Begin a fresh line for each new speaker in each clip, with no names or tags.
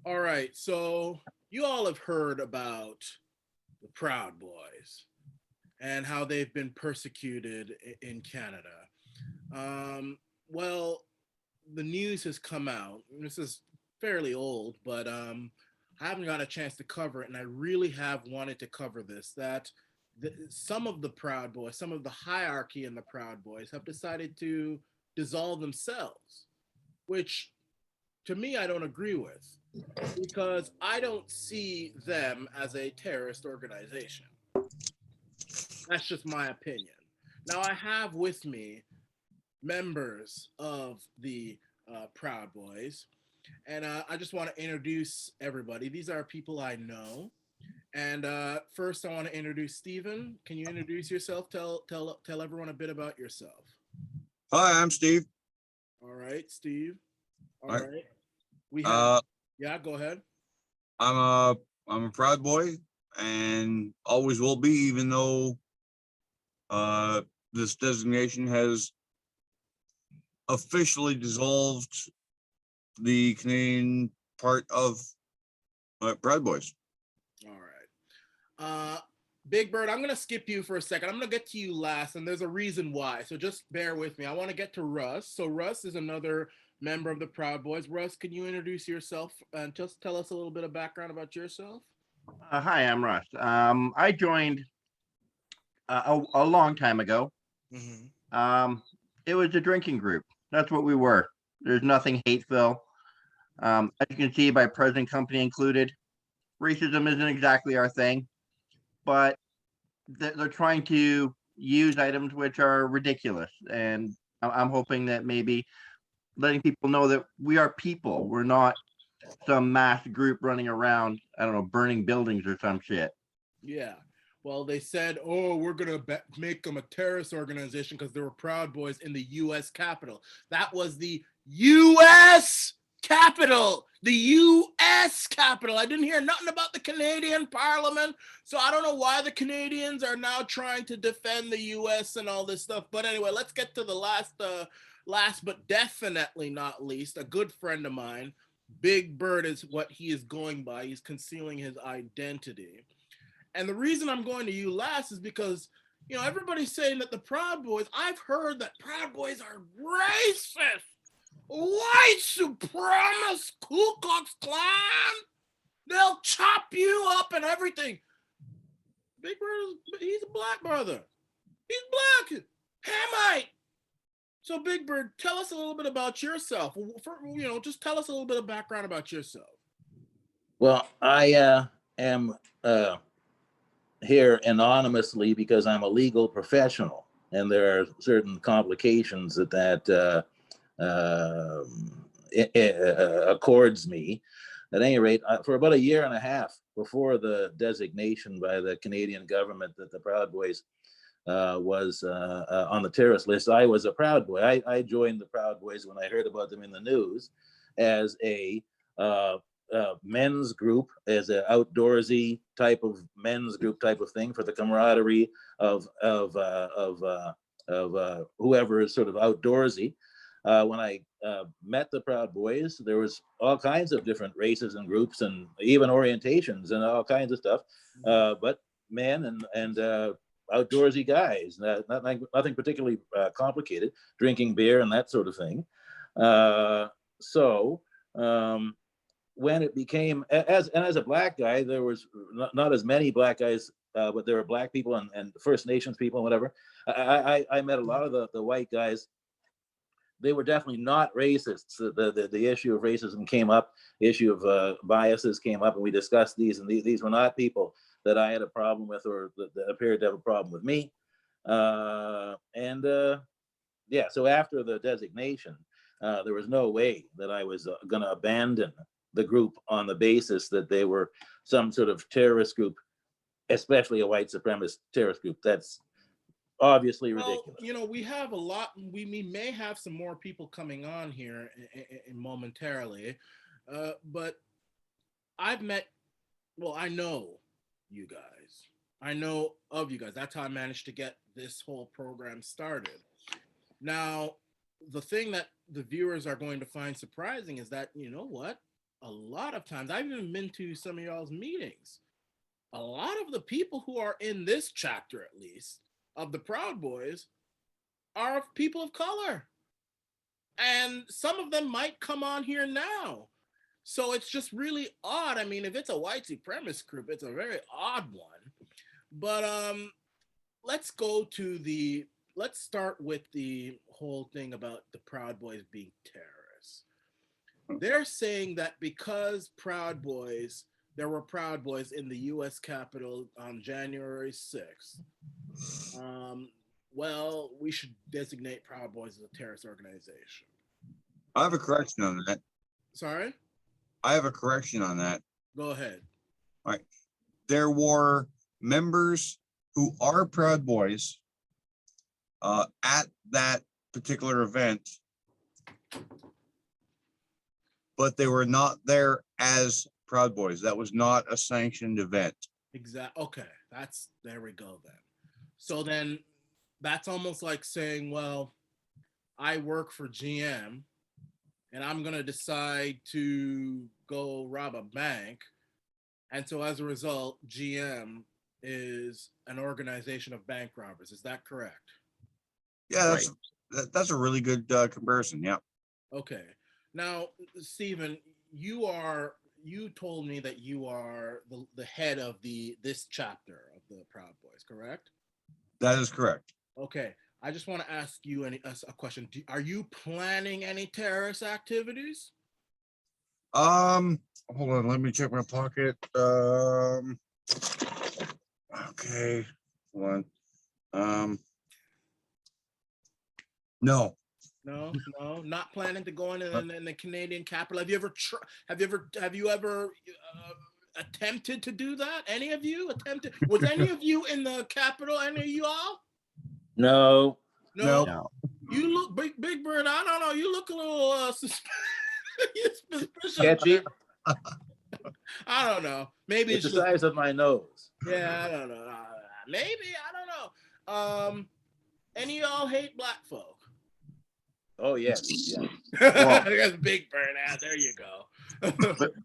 All right, so you all have heard about the Proud Boys and how they've been persecuted in Canada. Um, well, the news has come out. This is fairly old, but I haven't got a chance to cover it, and I really have wanted to cover this. That some of the Proud Boys, some of the hierarchy in the Proud Boys, have decided to dissolve themselves, which to me I don't agree with because I don't see them as a terrorist organization. That's just my opinion. Now, I have with me members of the Proud Boys, and I just want to introduce everybody. These are people I know. And first, I want to introduce Stephen. Can you introduce yourself? Tell everyone a bit about yourself.
Hi, I'm Steve.
All right, Steve. All
All right.
right. We have,
Uh,
yeah, go ahead.
I'm a proud boy, and always will be, even though uh, this designation has officially dissolved the Canadian part of Proud Boys.
All right. Big Bird, I'm going to skip you for a second. I'm going to get to you last, and there's a reason why. So just bear with me. I want to get to Russ. So Russ is another member of the Proud Boys. Russ, can you introduce yourself and just tell us a little bit of background about yourself?
Hi, I'm Russ. I joined a long time ago.
Mm-hmm.
Um, it was a drinking group. That's what we were. There's nothing hateful. As you can see by present company included, racism isn't exactly our thing, but they're trying to use items which are ridiculous. And I'm hoping that maybe letting people know that we are people. We're not some mass group running around, I don't know, burning buildings or some shit.
Yeah. Well, they said, oh, we're going to make them a terrorist organization because they were Proud Boys in the U.S. Capitol. That was the U.S. Capitol. The U.S. Capitol. I didn't hear nothing about the Canadian Parliament. So I don't know why the Canadians are now trying to defend the U.S. and all this stuff. But anyway, let's get to the last but definitely not least, a good friend of mine. Big Bird is what he is going by. He's concealing his identity. And the reason I'm going to you last is because, everybody's saying that the Proud Boys, I've heard that Proud Boys are racist, white supremacist, Ku Klux Klan. They'll chop you up and everything. Big Bird, he's a black brother. He's black. Hamite. So, Big Bird, tell us a little bit about yourself. Just tell us a little bit of background about yourself.
Well, I am here anonymously because I'm a legal professional, and there are certain complications that accords me. At any rate, for about a year and a half before the designation by the Canadian government that the Proud Boys was on the terrorist list, I was a Proud Boy. I joined the Proud Boys when I heard about them in the news as a men's group, as an outdoorsy type of men's group type of thing for the camaraderie of whoever is sort of outdoorsy. When I met the Proud Boys, there was all kinds of different races and groups and even orientations and all kinds of stuff, but men and outdoorsy guys, nothing particularly complicated, drinking beer and that sort of thing. So when it became, as a black guy, there was not as many black guys, but there were black people and First Nations people and whatever. I met a lot of the white guys. They were definitely not racists. The issue of racism came up, the issue of biases came up, and we discussed these, and these were not people that I had a problem with or that appeared to have a problem with me. Yeah, so after the designation, there was no way that I was going to abandon the group on the basis that they were some sort of terrorist group, especially a white supremacist terrorist group. That's obviously ridiculous.
Well, we have a lot. We may have some more people coming on here momentarily, but I've met. Well, I know you guys. I know of you guys. That's how I managed to get this whole program started. Now, the thing that the viewers are going to find surprising is that, you know what? a lot of times, I've even been to some of y'all's meetings. A lot of the people who are in this chapter, at least, of the Proud Boys, are people of color. And some of them might come on here now. So it's just really odd. I mean, if it's a white supremacist group, it's a very odd one. But let's go to let's start with the whole thing about the Proud Boys being terrorists. They're saying that because there were Proud Boys in the U.S. Capitol on January 6th, well, we should designate Proud Boys as a terrorist organization.
I have a correction on that.
Sorry?
I have a correction on that.
Go ahead.
All right. There were members who are Proud Boys at that particular event, but they were not there as Proud Boys. That was not a sanctioned event.
Exactly. Okay. There we go then. So then that's almost like saying, well, I work for GM and I'm going to decide to go rob a bank. And so as a result, GM is an organization of bank robbers. Is that correct?
Yeah, that's a really good comparison. Yeah.
Okay. Now, Stephen, you told me that you are the head of this chapter of the Proud Boys, correct?
That is correct.
Okay. I just want to ask you a question. Are you planning any terrorist activities?
Hold on, let me check my pocket. Okay, hold on. No.
No, not planning to go in the Canadian capital. Have you ever attempted to do that? Any of you attempted? Was any of you in the capital? Any of you all?
No.
No.
No.
You look Big Bird. I don't know. You look a little suspicious.
Sketchy.
I don't know. Maybe
It's the size of my nose.
Yeah, I don't know. Maybe I don't know. Any of y'all hate black folk?
Oh yes.
Well-
That's Big Bird. There you go.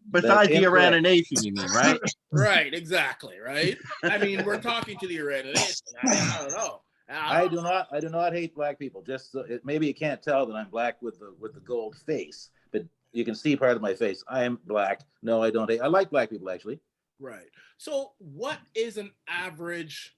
Besides the
incorrect.
Arana Nation, you mean, right?
Right, exactly, right? I mean, we're talking to the Arana Nation. I don't know.
I do not hate black people. Just maybe you can't tell that I'm black with the gold face, but you can see part of my face. I am black. No, I don't hate. I like black people actually.
Right. So what is an average?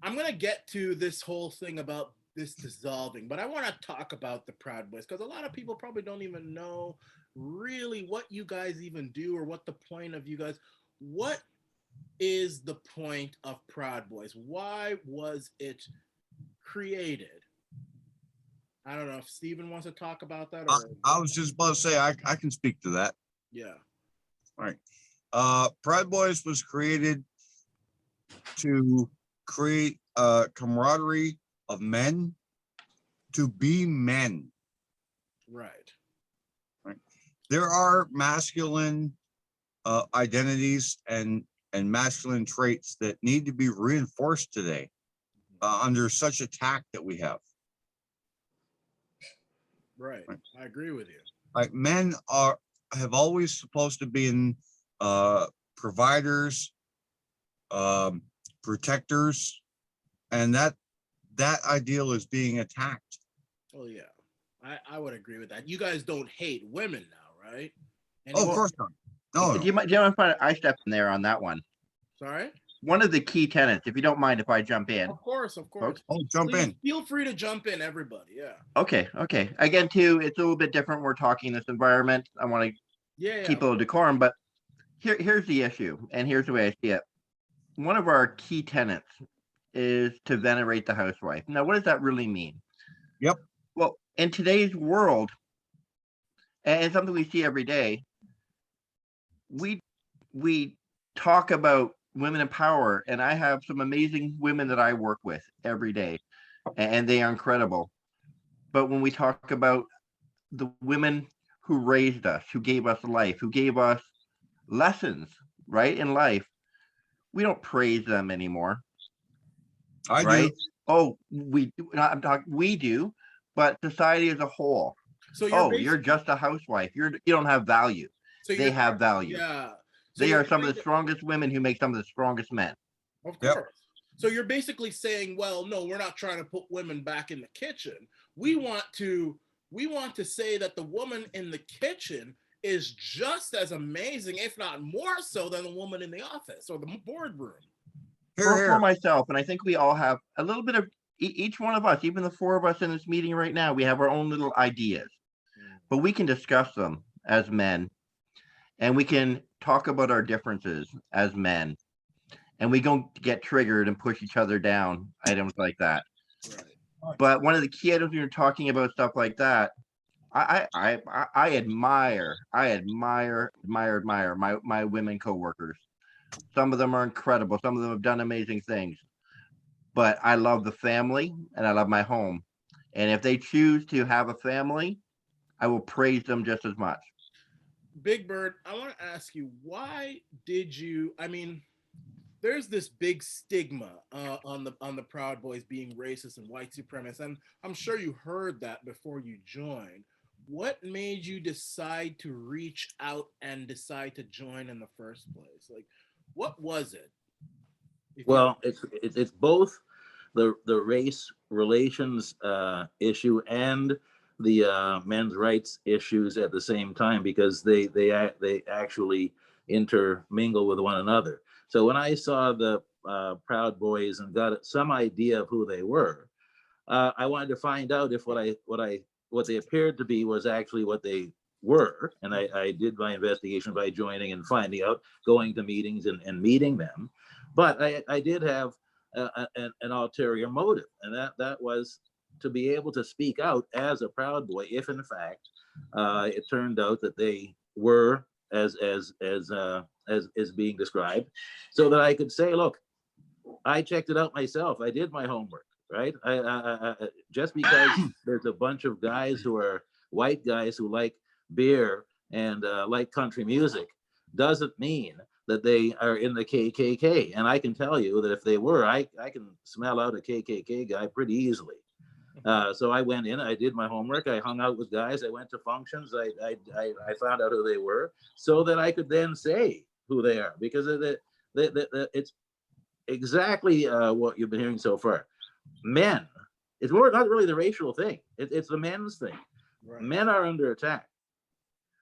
I'm going to get to this whole thing about this dissolving, but I want to talk about the Proud Boys because a lot of people probably don't even know really what you guys even do or what the point of you guys. What is the point of Proud Boys? Why was it created? I don't know if Stephen wants to talk about that. Or
I was just about to say I can speak to that.
yeah.
All right. Proud Boys was created to create a camaraderie of men to be men.
Right.
There are masculine identities and masculine traits that need to be reinforced today under such attack that we have.
Right. I agree with you.
Like men have always supposed to be providers, protectors, and that ideal is being attacked.
Oh yeah, I would agree with that. You guys don't hate women now, right?
Oh, of course not. No.
Do you mind if I step in there on that one?
Sorry.
One of the key tenets, if you don't mind if I jump in.
Of course.
Oh, jump
Please
in.
Feel free to jump in, everybody. Yeah.
Okay. Again, too, it's a little bit different. We're talking this environment. I want to keep a little decorum, but here's the issue, and here's the way I see it. One of our key tenets is to venerate the housewife. Now, what does that really mean?
Yep.
Well, in today's world, and something we see every day, we talk about women in power, and I have some amazing women that I work with every day, and they are incredible. But when we talk about the women who raised us, who gave us life, who gave us lessons, right, in life, we don't praise them anymore.
I
right?
do.
Oh, we do, but society as a whole.
So you're
you're just a housewife. You don't have value.
So
they
you're
have value.
yeah. So
They
you're
are some of
trying
the
to-
strongest women who make some of the strongest men.
Of
Yep.
course. So you're basically saying, well, no, we're not trying to put women back in the kitchen. We want to say that the woman in the kitchen is just as amazing, if not more so, than the woman in the office or the boardroom.
Here,
For
here.
myself, and I think we all have a little bit of each one of us, even the four of us in this meeting right now, we have our own little ideas, but we can discuss them as men, and we can talk about our differences as men, and we don't get triggered and push each other down, items like that.
Right.
But one of the key items when you're talking about stuff like that, I admire my women coworkers. Some of them are incredible. Some of them have done amazing things. But I love the family and I love my home. And if they choose to have a family, I will praise them just as much.
Big Bird, I want to ask you, why did you? I mean, there's this big stigma on the Proud Boys being racist and white supremacist, and I'm sure you heard that before you joined. What made you decide to reach out and decide to join in the first place? Like, what was it?
Well, it's both the race relations issue and the men's rights issues at the same time, because they actually intermingle with one another. So when I saw the Proud Boys and got some idea of who they were, I wanted to find out if what they appeared to be was actually what they were, and I did my investigation by joining and finding out, going to meetings and meeting them. But I did have an ulterior motive, and that was to be able to speak out as a Proud Boy if in fact it turned out that they were as being described, so that I could say, look, I checked it out myself. I did my homework, right? Just because there's a bunch of guys who are white guys who like beer and like country music doesn't mean that they are in the KKK. And I can tell you that if they were, I can smell out a KKK guy pretty easily. So I went in, I did my homework, I hung out with guys, I went to functions, I found out who they were, so that I could then say who they are, because it's exactly what you've been hearing so far. Men, it's more not really the racial thing, it's the men's thing.
Right.
Men are under attack.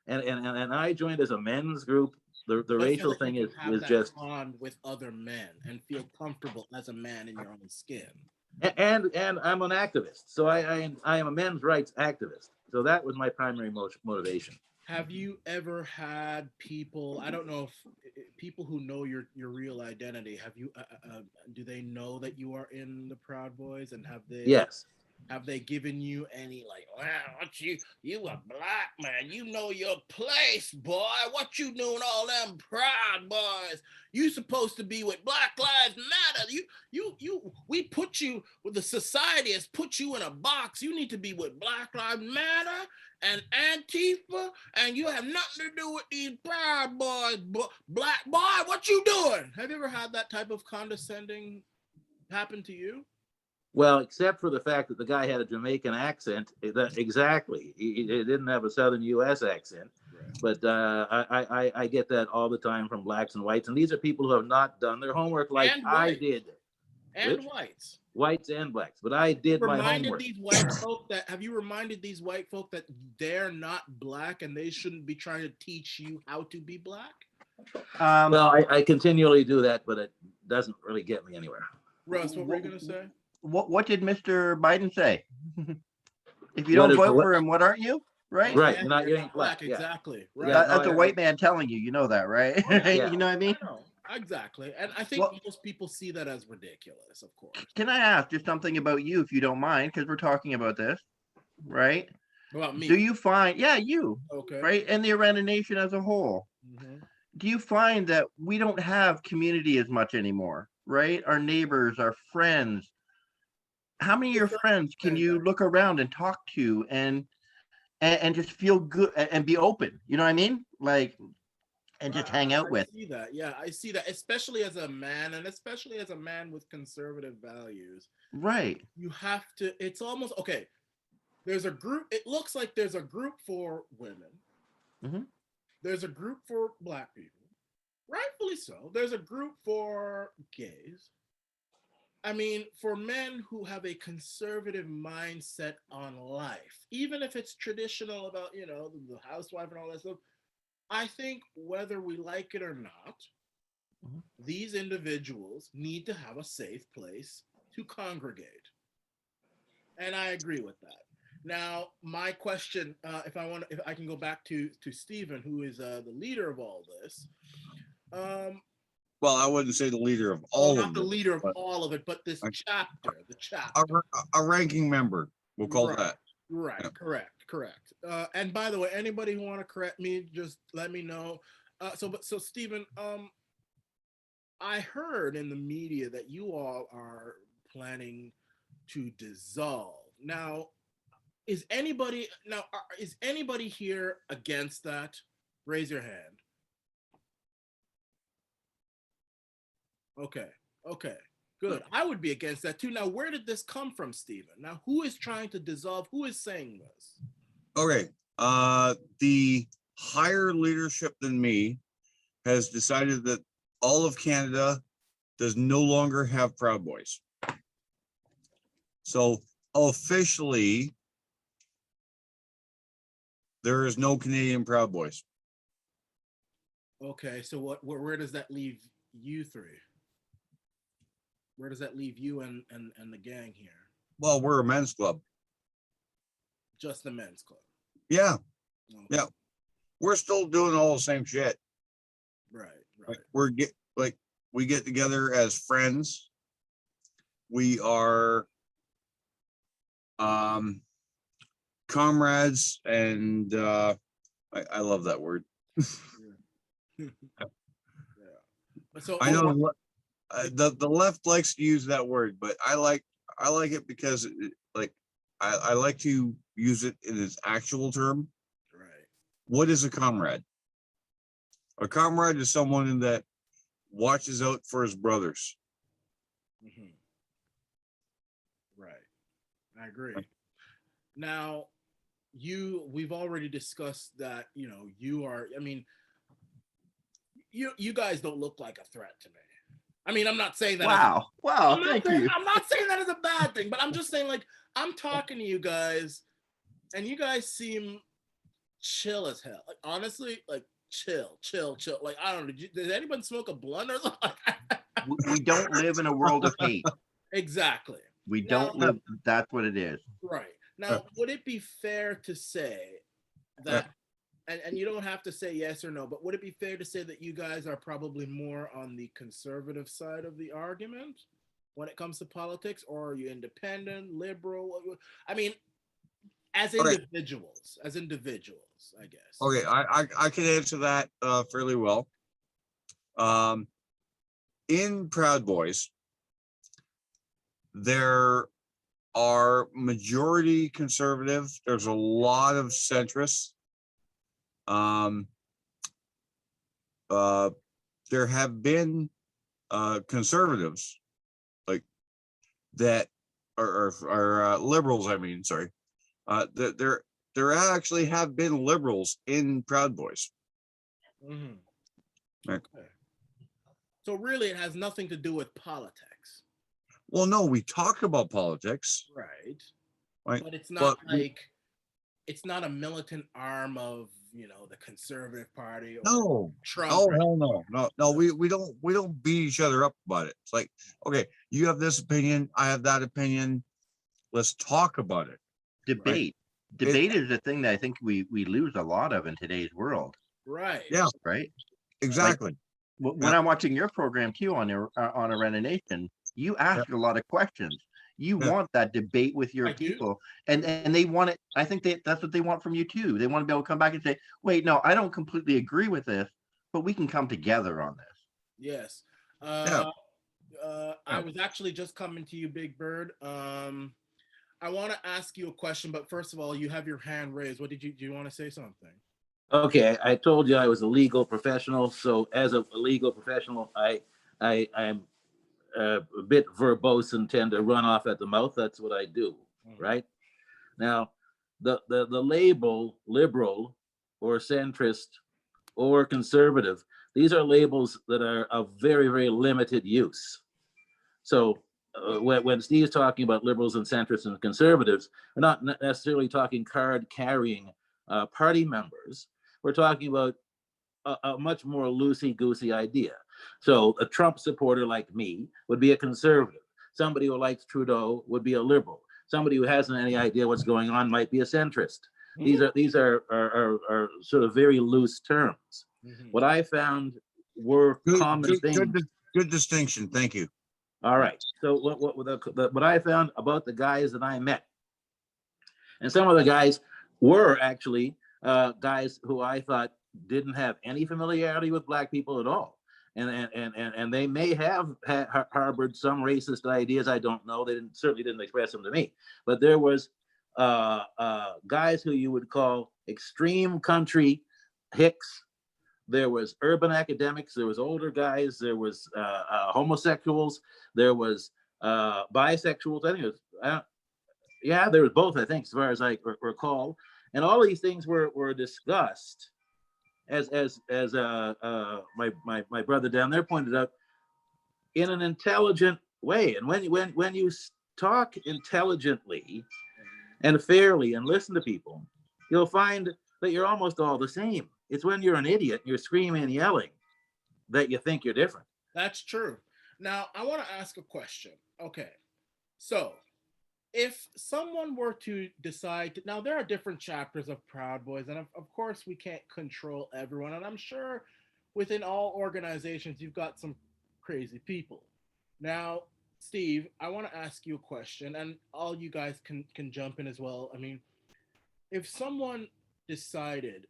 And I joined as a men's group. The racial
so
thing
you
is
that
just
bond with other men and feel comfortable as a man in your own skin.
and I'm an activist, so I am a men's rights activist. So that was my primary motivation.
Have you ever had people? I don't know if people who know your real identity. Have you? Do they know that you are in the Proud Boys, and
Yes.
have they given you any like, wow, what you a black man, you know your place, boy. What you doing all them Proud Boys? You supposed to be with Black Lives Matter. We put you with the society has put you in a box. You need to be with Black Lives Matter and Antifa, and you have nothing to do with these Proud Boys. Black boy, what you doing? Have you ever had that type of condescending happen to you?
Well, except for the fact that the guy had a Jamaican accent. Exactly. He didn't have a Southern U.S. accent. Right. But I get that all the time from blacks and whites. And these are people who have not done their homework like I did.
And whites.
Whites and blacks. But I did my homework.
Have you reminded these white folk that they're not black and they shouldn't be trying to teach you how to be black?
Well, I continually do that, but it doesn't really get me anywhere.
Russ, what were you going to say?
What did Mr. Biden say? If you don't vote for him, what aren't you? Right?
Right. You're not getting black.
Exactly.
Yeah.
Right.
That's a white man telling you. You know that, right?
Yeah.
You know what I mean?
Exactly. And I think most people see that as ridiculous, of course.
Can I ask just something about you, if you don't mind? Because we're talking about this, right?
About me?
Do you find, you,
okay,
right? And the Arana Nation as a whole. Mm-hmm. Do you find that we don't have community as much anymore, right? Our neighbors, our friends. How many of your friends can you look around and talk to and just feel good and be open? You know what I mean? Like, and just hang out with.
I see that. Yeah, I see that, especially as a man, and especially as a man with conservative values.
Right.
You have to, it's almost, okay, there's a group, it looks like there's a group for women. Mm-hmm. there's a group for Black people, rightfully so. There's a group for gays. I mean, for men who have a conservative mindset on life, even if it's traditional about, the housewife and all that stuff, I think whether we like it or not, these individuals need to have a safe place to congregate. And I agree with that. Now, my question, if I can go back to Stephen, who is the leader of all this.
Well, I wouldn't say the leader of
Oh,
all
not
of
the
it,
leader of
but
all of it, but this
a,
chapter, the chapter.
a ranking member, we'll call
Right.
that.
Right,
Yeah.
correct. And by the way, anybody who want to correct me, just let me know. So Stephen, I heard in the media that you all are planning to dissolve. Now, is anybody here against that? Raise your hand. Okay, good. I would be against that too. Now, where did this come from, Stephen? Now, who is trying to dissolve? Who is saying this?
Okay. The higher leadership than me has decided that all of Canada does no longer have Proud Boys. So officially, there is no Canadian Proud Boys.
Okay, so where does that leave you three? Where does that leave you and the gang here?
Well, we're a men's club.
Just the men's club.
Yeah.
Okay.
Yeah. We're still doing all the same shit.
Right.
Like we get together as friends. We are comrades, and I love that word.
Yeah. So
I know the left likes to use that word, but I like it because I like to use it in its actual term.
Right.
What is a comrade? A comrade is someone that watches out for his brothers.
Mm-hmm. Right. I agree. Now, we've already discussed that, you are, I mean, you guys don't look like a threat to me. I mean, I'm not saying that.
Wow. Thank you.
I'm not saying that as a bad thing, but I'm just saying, like, I'm talking to you guys, and you guys seem chill as hell. Like, honestly, like, chill. Like, I don't know. Did anybody smoke a blunt or something?
We don't live in a world of hate.
Exactly.
We don't live. That's what it is.
Right. Now, would it be fair to say that, and you don't have to say yes or no, but would it be fair to say that you guys are probably more on the conservative side of the argument when it comes to politics, or are you independent, liberal? I mean, as individuals, I guess.
Okay, I can answer that fairly well. In Proud Boys, there are majority conservative. There's a lot of centrists. There have been conservatives like that are liberals. I mean, sorry. There actually have been liberals in Proud Boys.
Mm-hmm.
Right.
Okay. So really, it has nothing to do with politics.
Well, no, we talk about politics,
right?
right?
But it's not
But
it's not a militant arm of the Conservative Party or
no,
Trump.
oh hell no. We don't beat each other up about it. It's like, okay, you have this opinion, I have that opinion. Let's talk about it.
Debate.
Right?
Debate is the thing that I think we lose a lot of in today's world.
Right.
Yeah.
Right.
Exactly.
Like, when I'm watching your program too on Arana Nation, you ask a lot of questions. You want that debate with your people, and they want it. I think that's what they want from you too. They want to be able to come back and say, "Wait, no, I don't completely agree with this, but we can come together on this."
Yes.
Yeah.
I was actually just coming to you, Big Bird. I want to ask you a question, but first of all, you have your hand raised. Do you want to say something?
Okay, I told you I was a legal professional. So as a legal professional, I'm a bit verbose and tend to run off at the mouth. That's what I do, right? Now, the label liberal or centrist or conservative, these are labels that are of very, very limited use. So when Steve's talking about liberals and centrists and conservatives, we're not necessarily talking card carrying party members. We're talking about a much more loosey-goosey idea. So a Trump supporter like me would be a conservative. Somebody who likes Trudeau would be a liberal. Somebody who hasn't any idea what's going on might be a centrist. These are sort of very loose terms. What I found were common things.
Good distinction. Thank you.
All right. So what I found about the guys that I met, and some of the guys were actually guys who I thought didn't have any familiarity with Black people at all. And they may have harbored some racist ideas. I don't know. They certainly didn't express them to me. But there was guys who you would call extreme country hicks. There was urban academics. There was older guys. There was homosexuals. There was bisexuals. I think it was, yeah, there was both, I think, as far as I recall. And all these things were discussed as my brother down there pointed out, in an intelligent way. And when you talk intelligently and fairly and listen to people, you'll find that you're almost all the same. It's when you're an idiot, you're screaming and yelling, that you think you're different.
That's true. Now, I want to ask a question. Okay, so if someone were to decide now there are different chapters of Proud Boys, and of course we can't control everyone, and I'm sure within all organizations you've got some crazy people. Now, Steve, I want to ask you a question, and all you guys can jump in as well. I mean, if someone decided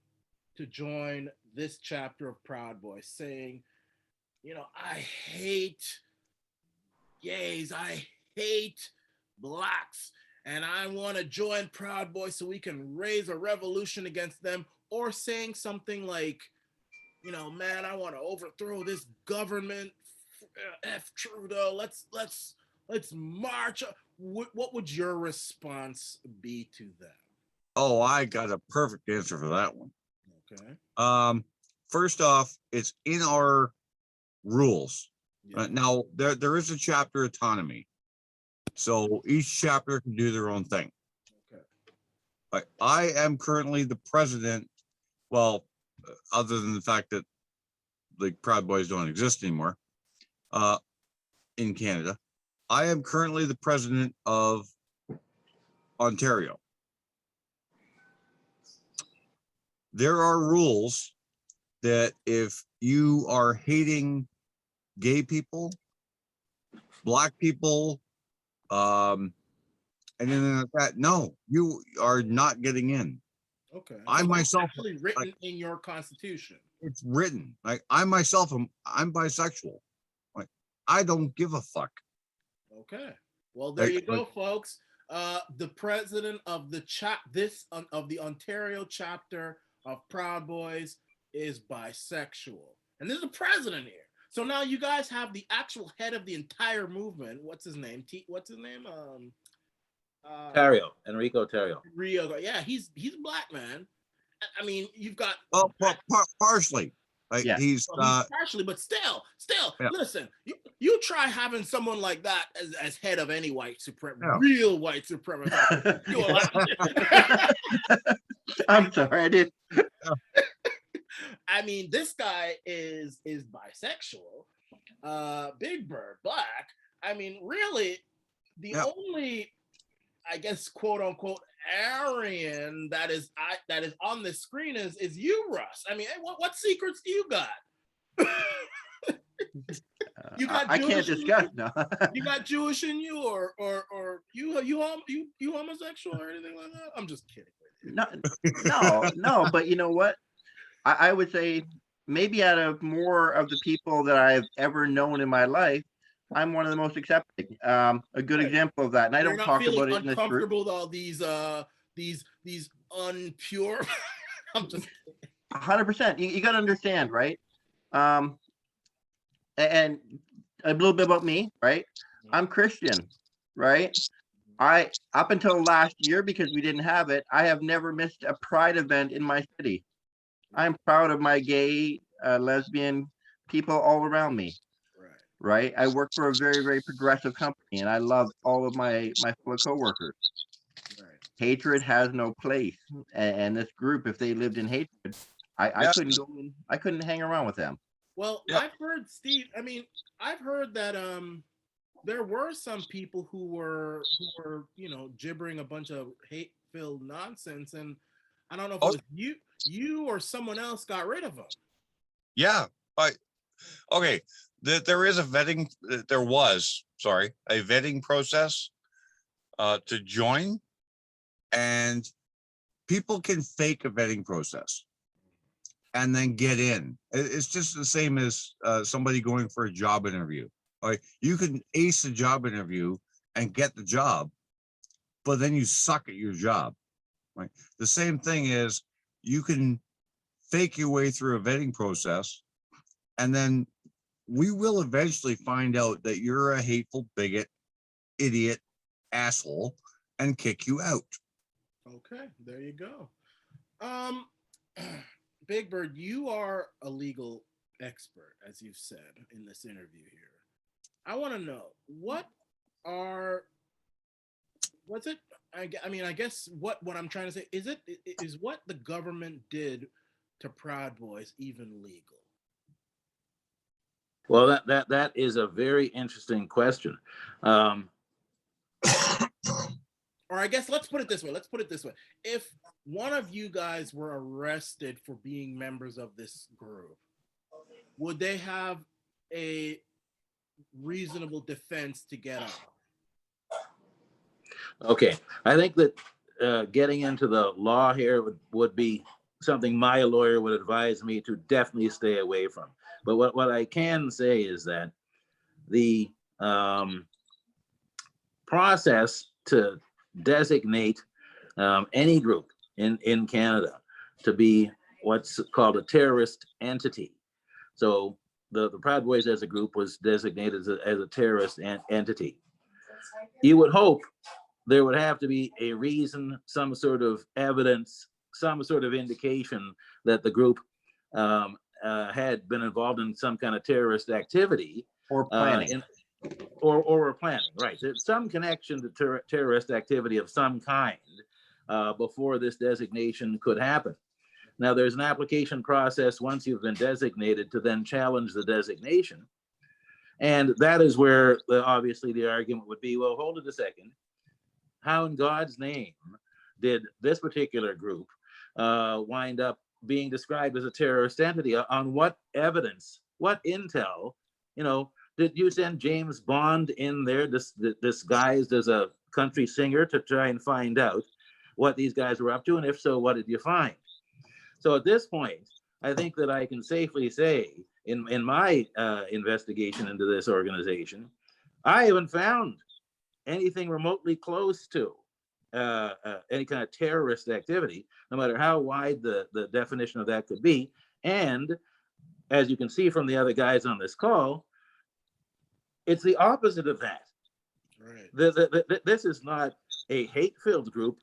to join this chapter of Proud Boys saying, I hate gays, I hate Blacks, and I want to join Proud Boys so we can raise a revolution against them, or saying something like, man, I want to overthrow this government, F Trudeau, let's march. What would your response be to them?
Oh, I got a perfect answer for that one.
Okay.
First off, it's in our rules.
Yeah.
Now there is a chapter autonomy, so each chapter can do their own thing.
Okay.
I am currently the president. Well, other than the fact that the Proud Boys don't exist anymore, in Canada, I am currently the president of Ontario. There are rules that if you are hating gay people, Black people, and then like that, no, you are not getting in.
Okay.
I
So
myself,
actually written in your constitution.
it's written. Like I myself I'm bisexual. Like I don't give a fuck.
Okay. Well, there you go, folks. The president of the of the Ontario chapter of Proud Boys is bisexual, and there's a president here. So now you guys have the actual head of the entire movement. What's his name? What's his name?
Enrico Tarrio.
Rio. Yeah, he's a Black man. I mean, you've got
Partially. Like
Yeah.
he's
partially, but still,
yeah.
listen, you try having someone like that as head of any white
Yeah.
real white supremacist.
I'm sorry, I did.
I mean, this guy is bisexual, Big Bird, Black. I mean, really, the only, I guess, quote unquote, Aryan that is on the screen is you, Russ. I mean, what secrets do you got? You got
I can't discuss. No.
You got Jewish in you, or you homosexual or anything like that? I'm just kidding.
No. But you know what? I would say maybe out of more of the people that I've ever known in my life, I'm one of the most accepting. A good example of that, and I don't talk about it in this group.
Uncomfortable with all these unpure. I'm just
100%. You got to understand, right? And a little bit about me, right? I'm Christian, right? I up until last year, because we didn't have it, I have never missed a Pride event in my city. I'm proud of my gay, lesbian people all around me.
Right.
Right. I work for a very, very progressive company, and I love all of my fellow coworkers.
Right.
Hatred has no place, and this group, if they lived in hatred, I
Yeah.
couldn't go in. I couldn't hang around with them.
Well,
Yep.
I've heard Steve. I mean, I've heard that there were some people who were gibbering a bunch of hate-filled nonsense, and I don't know if it
Oh.
was you or someone else got rid of them.
Yeah. Okay. There is a vetting. There was, sorry, a vetting process to join, and people can fake a vetting process and then get in. It's just the same as somebody going for a job interview. Like, you can ace a job interview and get the job, but then you suck at your job. Right. The same thing is, you can fake your way through a vetting process, and then we will eventually find out that you're a hateful bigot, idiot, asshole, and kick you out.
Okay, there you go. Um, Big Bird, you are a legal expert, as you've said in this interview here. I want to know what's it? I mean, I guess what I'm trying to say is what the government did to Proud Boys even legal?
Well, that is a very interesting question.
Or I guess let's put it this way. If one of you guys were arrested for being members of this group, would they have a reasonable defense to get out?
Okay, I think that getting into the law here would be something my lawyer would advise me to definitely stay away from. But what I can say is that the process to designate any group in Canada to be what's called a terrorist entity. So the Proud Boys as a group was designated as a terrorist entity. You would hope there would have to be a reason, some sort of evidence, some sort of indication that the group had been involved in some kind of terrorist activity.
Or planning.
Or planning, right. There's some connection to terrorist activity of some kind before this designation could happen. Now, there's an application process once you've been designated to then challenge the designation. And that is where obviously the argument would be, well, hold it a second. How in God's name did this particular group wind up being described as a terrorist entity? On what evidence, what intel, did you send James Bond in there disguised as a country singer to try and find out what these guys were up to? And if so, what did you find? So at this point, I think that I can safely say in my investigation into this organization, I haven't found anything remotely close to any kind of terrorist activity, no matter how wide the definition of that could be. And as you can see from the other guys on this call, it's the opposite of that.
Right.
This is not a hate-filled group.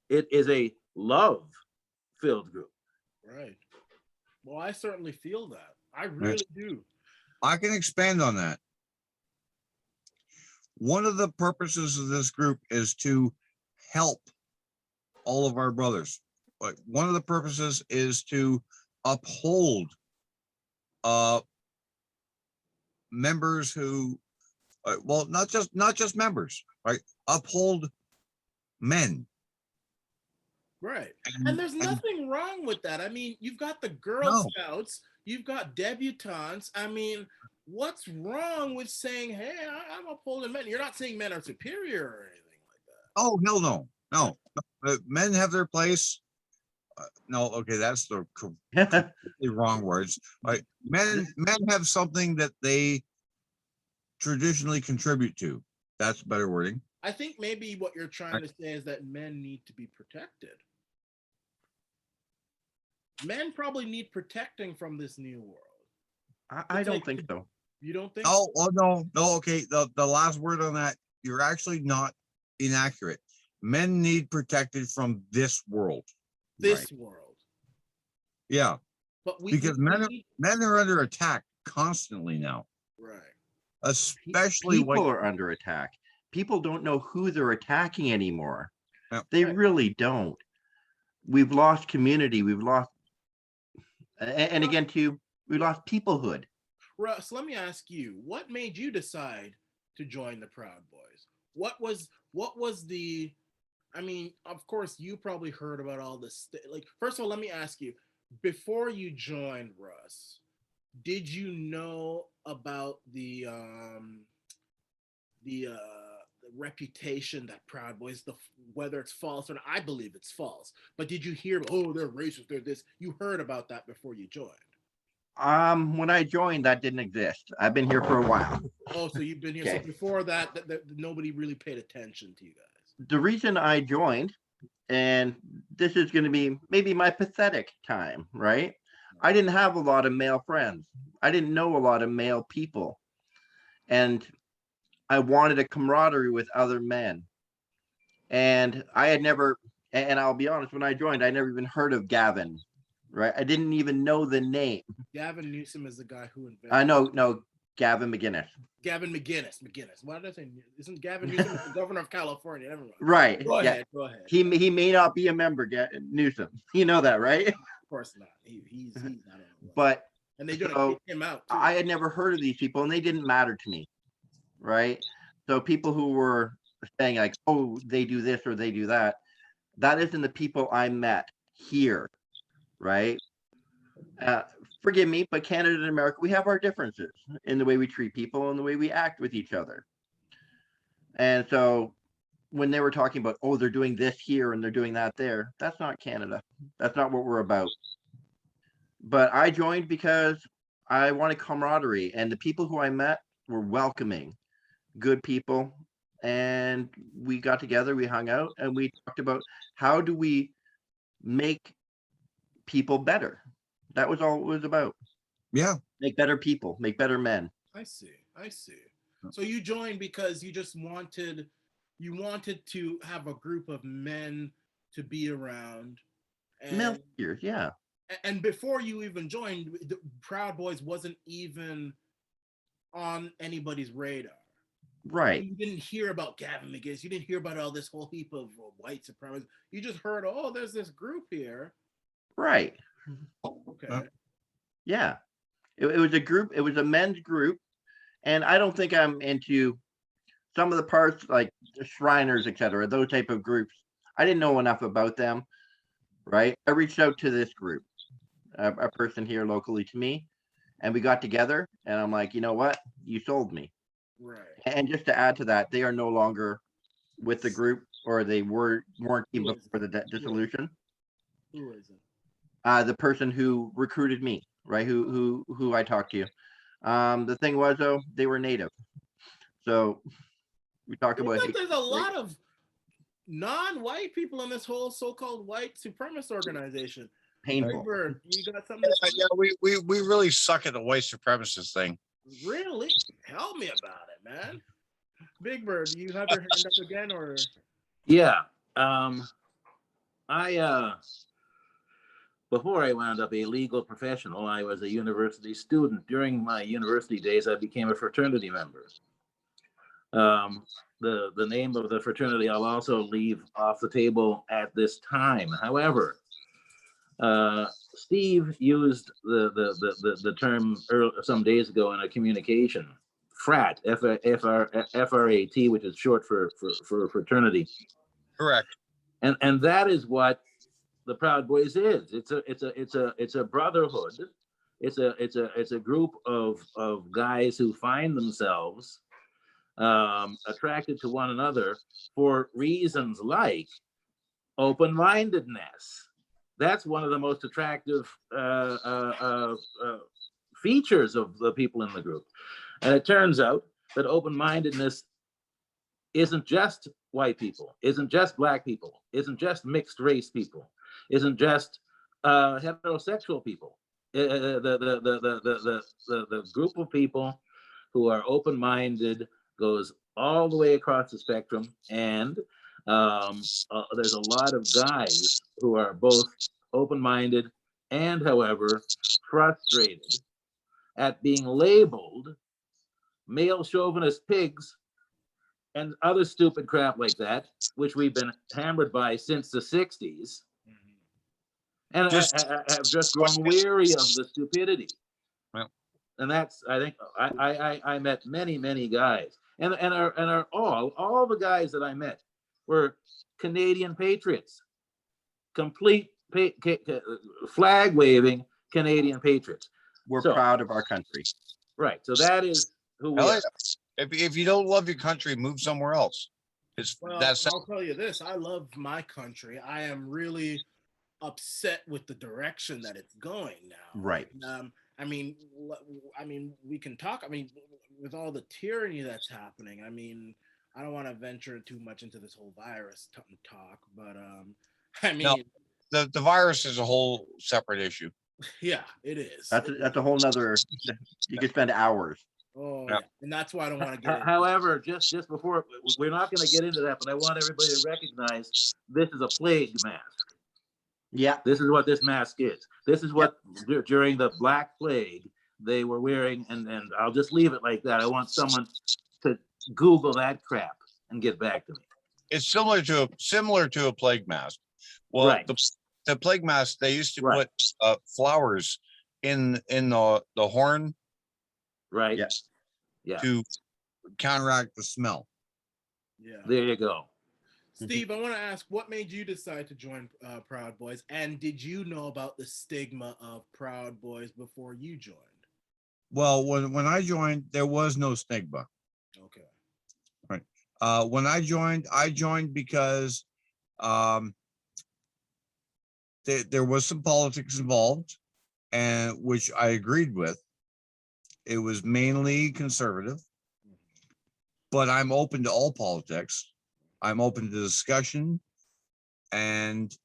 It is a love-filled group.
Right. Well, I certainly feel that. I really do.
I can expand on that. One of the purposes of this group is to help all of our brothers. But one of the purposes is to uphold members who, well, not just members, right? Uphold men.
Right. And there's nothing wrong with that. I mean, you've got the Girl Scouts, you've got debutantes. I mean, what's wrong with saying, hey, I'm upholding men? You're not saying men are superior or anything like that.
Oh, hell no. No. Men have their place. No, okay, that's the completely wrong words. Right? Men have something that they traditionally contribute to. That's better wording.
I think maybe what you're trying to say is that men need to be protected. Men probably need protecting from this new world.
I don't think so.
You don't think?
Oh, no. Okay. The last word on that, you're actually not inaccurate. Men need protected from this world.
This world.
Yeah,
But
because men are under attack constantly now,
right.
especially white.
People are under attack. People don't know who they're attacking anymore.
Yeah.
They
Right.
really don't. We've lost community. We've lost, and again, too, we lost peoplehood.
Russ, let me ask you, what made you decide to join the Proud Boys? What was the I mean, of course you probably heard about all this like first of all, let me ask you, before you joined Russ, did you know about the reputation that Proud Boys, whether it's false or not? I believe it's false. But did you hear, oh, they're racist, they're this? You heard about that before you joined.
When I joined, that didn't exist. I've been here for a while.
Oh, so you've been here.
Okay.
So before that, nobody really paid attention to you guys.
The reason I joined, and this is going to be maybe my pathetic time, right? I didn't have a lot of male friends. I didn't know a lot of male people. And I wanted a camaraderie with other men. And I had never, and I'll be honest, when I joined, I never even heard of Gavin, right? I didn't even know the name.
Gavin Newsom is the guy who invented.
I know, no, Gavin McGinnis.
Gavin McGinnis. Why did I say? Isn't Gavin Newsom the governor of California? Never mind.
Right.
Go
yeah.
ahead. Go ahead.
He may not be a member, Newsom. You know that, right?
Of course not. He's not on the
But
and they didn't
so,
kick him out. Too.
I had never heard of these people, and they didn't matter to me, right? So people who were saying like, "Oh, they do this or they do that," that isn't the people I met here, right? Forgive me, but Canada and America, we have our differences in the way we treat people and the way we act with each other. And so when they were talking about, oh, they're doing this here and they're doing that there, that's not Canada. That's not what we're about. But I joined because I wanted camaraderie, and the people who I met were welcoming, good people. And we got together, we hung out, and we talked about how do we make people better. That was all it was about.
Yeah.
Make better people, make better men.
I see. So you joined because you just wanted to have a group of men to be around.
Male figures, yeah.
And before you even joined, the Proud Boys wasn't even on anybody's radar.
Right.
You didn't hear about Gavin McGinnis. You didn't hear about all this whole heap of white supremacists. You just heard, oh, there's this group here.
Right.
Okay.
Yeah. It was a group. It was a men's group. And I don't think I'm into some of the parts like the Shriners, etc., those type of groups. I didn't know enough about them. Right. I reached out to this group, a person here locally to me, and we got together, and I'm like, you know what? You sold me.
Right.
And just to add to that, they are no longer with the group, or they weren't even before the dissolution.
Who is it?
The person who recruited me, right? Who I talked to. The thing was though, they were Native. So we talk about
there's a lot of non-white people in this whole so-called white supremacist organization.
Painful.
Bird, you got something to say?
Yeah, we really suck at the white supremacist thing.
Really? Tell me about it, man. Big Bird, you have your hand up again, or?
Yeah. I before I wound up a legal professional, I was a university student. During my university days, I became a fraternity member. The name of the fraternity I'll also leave off the table at this time. However, Steve used the term some days ago in a communication, frat, F-R-A-T, which is short for fraternity.
Correct.
And that is what the Proud Boys is. It's a brotherhood. It's a group of guys who find themselves attracted to one another for reasons like open-mindedness. That's one of the most attractive features of the people in the group. And it turns out that open-mindedness isn't just white people, isn't just black people, isn't just mixed race people, isn't just heterosexual people. The group of people who are open-minded goes all the way across the spectrum, and there's a lot of guys who are both open-minded and, however, frustrated at being labeled male chauvinist pigs and other stupid crap like that, which we've been hammered by since the 60s, and
Just
have just grown weary of the stupidity.
Well.
And that's, I think, I met many guys, and are all the guys that I met were Canadian patriots, complete flag waving Canadian patriots.
We're
So,
proud of our country.
right. So that is who we
hell
are.
yeah. If you don't love your country, move somewhere else. It's
Well,
that's
I'll tell you this: I love my country. I am really upset with the direction that it's going now.
Right.
I mean, we can talk. I mean, with all the tyranny that's happening. I mean, I don't want to venture too much into this whole virus talk, but I
No.
mean,
the virus is a whole separate issue.
yeah, it is.
That's a whole nother. You could spend hours.
Oh
Yeah.
yeah, and that's why I don't want to get into it.
However, just before, we're not going to get into that, but I want everybody to recognize this is a plague mask.
Yeah.
This is what this mask is. This is what during the Black Plague they were wearing, and I'll just leave it like that. I want someone to Google that crap and get back to me.
It's similar to a plague mask. Well,
Right.
the plague mask, they used to
Right.
put flowers in the horn,
Right?
Yeah.
Yeah.
to counteract the smell.
Yeah.
There you go.
Steve, I want to ask, what made you decide to join Proud Boys, and did you know about the stigma of Proud Boys before you joined?
Well, when I joined, there was no stigma.
Okay.
Right. When I joined because there was some politics involved, and which I agreed with. It was mainly conservative, but I'm open to all politics. I'm open to discussion, and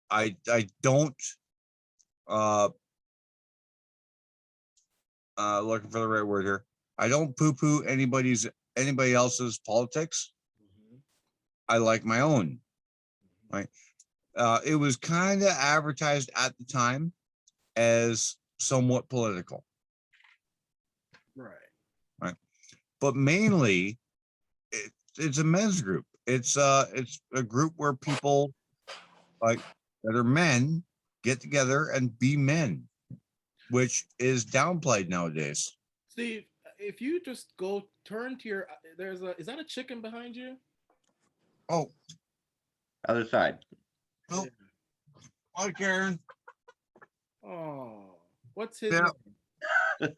I don't looking for the right word here. I don't poo-poo anybody else's politics. I like my own. Right. It was kind of advertised at the time as somewhat political.
Right.
But mainly it's a men's group. It's a group where people like that are men get together and be men, which is downplayed nowadays.
Steve, if you just turn to your, is that a chicken behind you?
Oh,
Other side.
no. Hi, Karen.
Oh, what's his
Yeah.
name?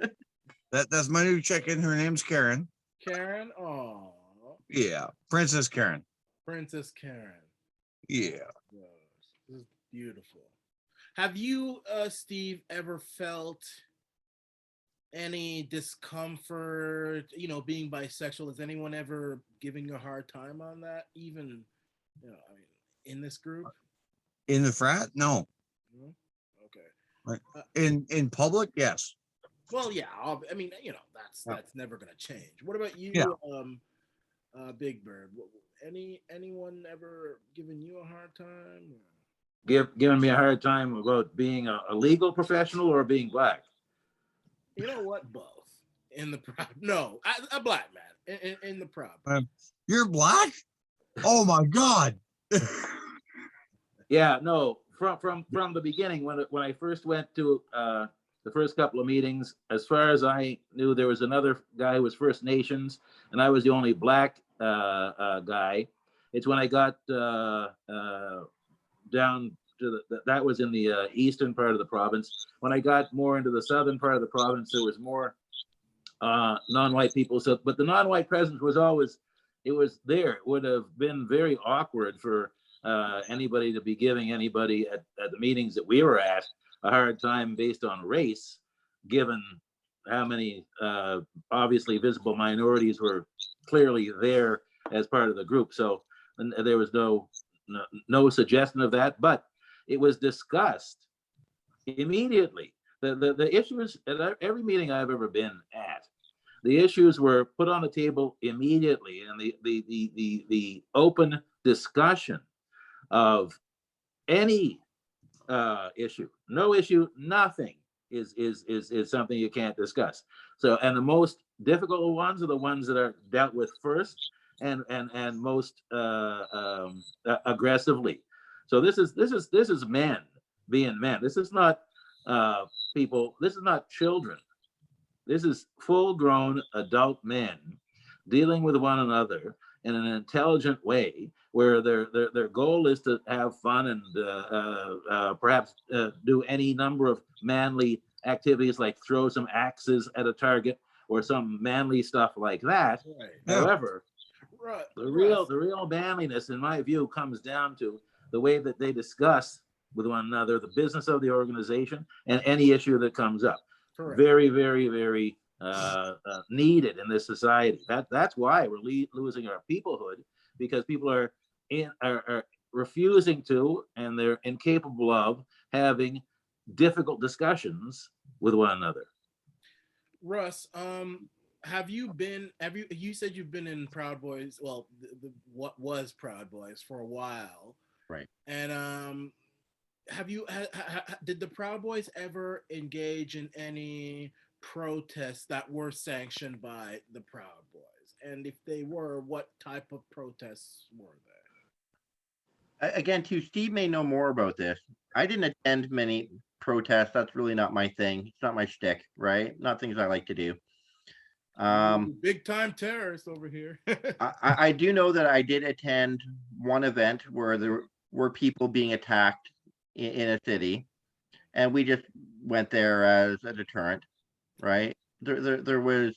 That's my new chicken. Her name's Karen.
Karen? Oh,
Yeah, Princess Karen.
Princess Karen.
Yeah.
This is beautiful. Have you, Steve, ever felt any discomfort, being bisexual? Has anyone ever given you a hard time on that? Even, in this group?
In the frat? No.
Okay.
Right. In public? Yes.
Well, yeah. I mean, that's never gonna change. What about you,
Yeah.
Big Bird? Anyone ever given you a hard time?
Giving me a hard time about being a legal professional or being black?
You know what? Both. In the Proud. No, a black man in the Proud.
You're black? Oh my God.
Yeah, no. From the beginning, when I first went to the first couple of meetings, as far as I knew, there was another guy who was First Nations, and I was the only black guy. It's when I got down to that was in the eastern part of the province. When I got more into the southern part of the province, there was more non-white people. So, but the non-white presence was always, it was there. It would have been very awkward for anybody to be giving anybody at the meetings that we were at a hard time based on race, given how many obviously visible minorities were clearly there as part of the group. So and there was no suggestion of that, but it was discussed immediately. The issues at every meeting I've ever been at, the issues were put on the table immediately, and the open discussion of any issue. No issue, nothing is something you can't discuss. So, and the most difficult ones are the ones that are dealt with first and most aggressively. So this is men being men. This is not people. This is not children. This is full-grown adult men dealing with one another in an intelligent way, where their goal is to have fun and perhaps do any number of manly activities, like throw some axes at a target or some manly stuff like that.
Right.
Yeah.
However,
Right.
the real manliness, in my view, comes down to the way that they discuss with one another the business of the organization and any issue that comes up.
Correct.
Very, very, very needed in this society. That's why we're losing our peoplehood, because people are refusing to, and they're incapable of having difficult discussions with one another.
Russ, you said you've been in Proud Boys, well, what was Proud Boys for a while.
Right.
And did the Proud Boys ever engage in any protests that were sanctioned by the Proud Boys? And if they were, what type of protests were they?
Again, too, Steve may know more about this. I didn't attend many protests. That's really not my thing. It's not my shtick, right? Not things I like to do.
Big time terrorists over here.
I do know that I did attend one event where there were people being attacked in a city, and we just went there as a deterrent, right? There was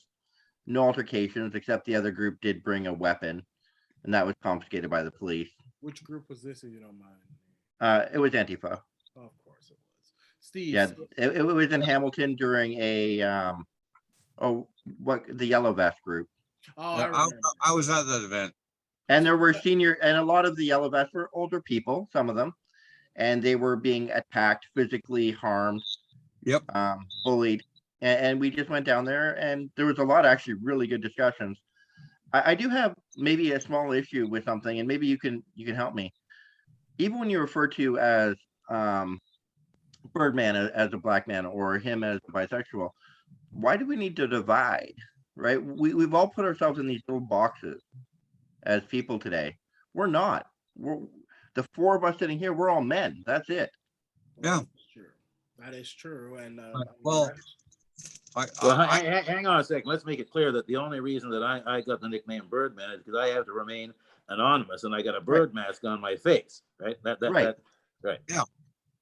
no altercations, except the other group did bring a weapon, and that was confiscated by the police.
Which group was this, if you don't mind?
It was Antifa.
Of course it was. Steve.
Yeah, it was in Hamilton during a the Yellow Vest group.
Oh,
I was at that event.
And there were senior, and a lot of the Yellow Vests were older people, some of them, and they were being attacked, physically harmed,
Yep.
Bullied. And we just went down there, and there was a lot of actually really good discussions. I do have maybe a small issue with something, and maybe you can help me. Even when you refer to as Birdman as a black man or him as bisexual, why do we need to divide? Right? We've all put ourselves in these little boxes as people today. We're not. We're the four of us sitting here. We're all men. That's it.
Yeah.
That is true. And
well,
hang on a second. Let's make it clear that the only reason that I got the nickname Birdman is because I have to remain anonymous, and I got a bird mask on my face. Right. Right.
Yeah.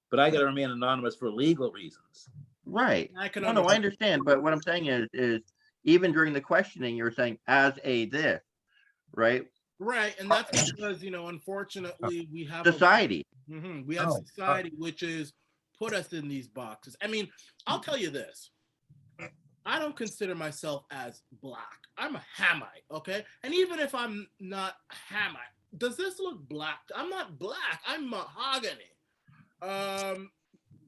But I got to remain anonymous for legal reasons.
Right. I understand. But what I'm saying is even during the questioning, you're saying as a this, right?
Right. And that's because, unfortunately, we have
society.
We have society which is put us in these boxes. I mean, I'll tell you this. I don't consider myself as black. I'm a Hamite, okay? And even if I'm not Hamite, does this look black? I'm not black. I'm mahogany.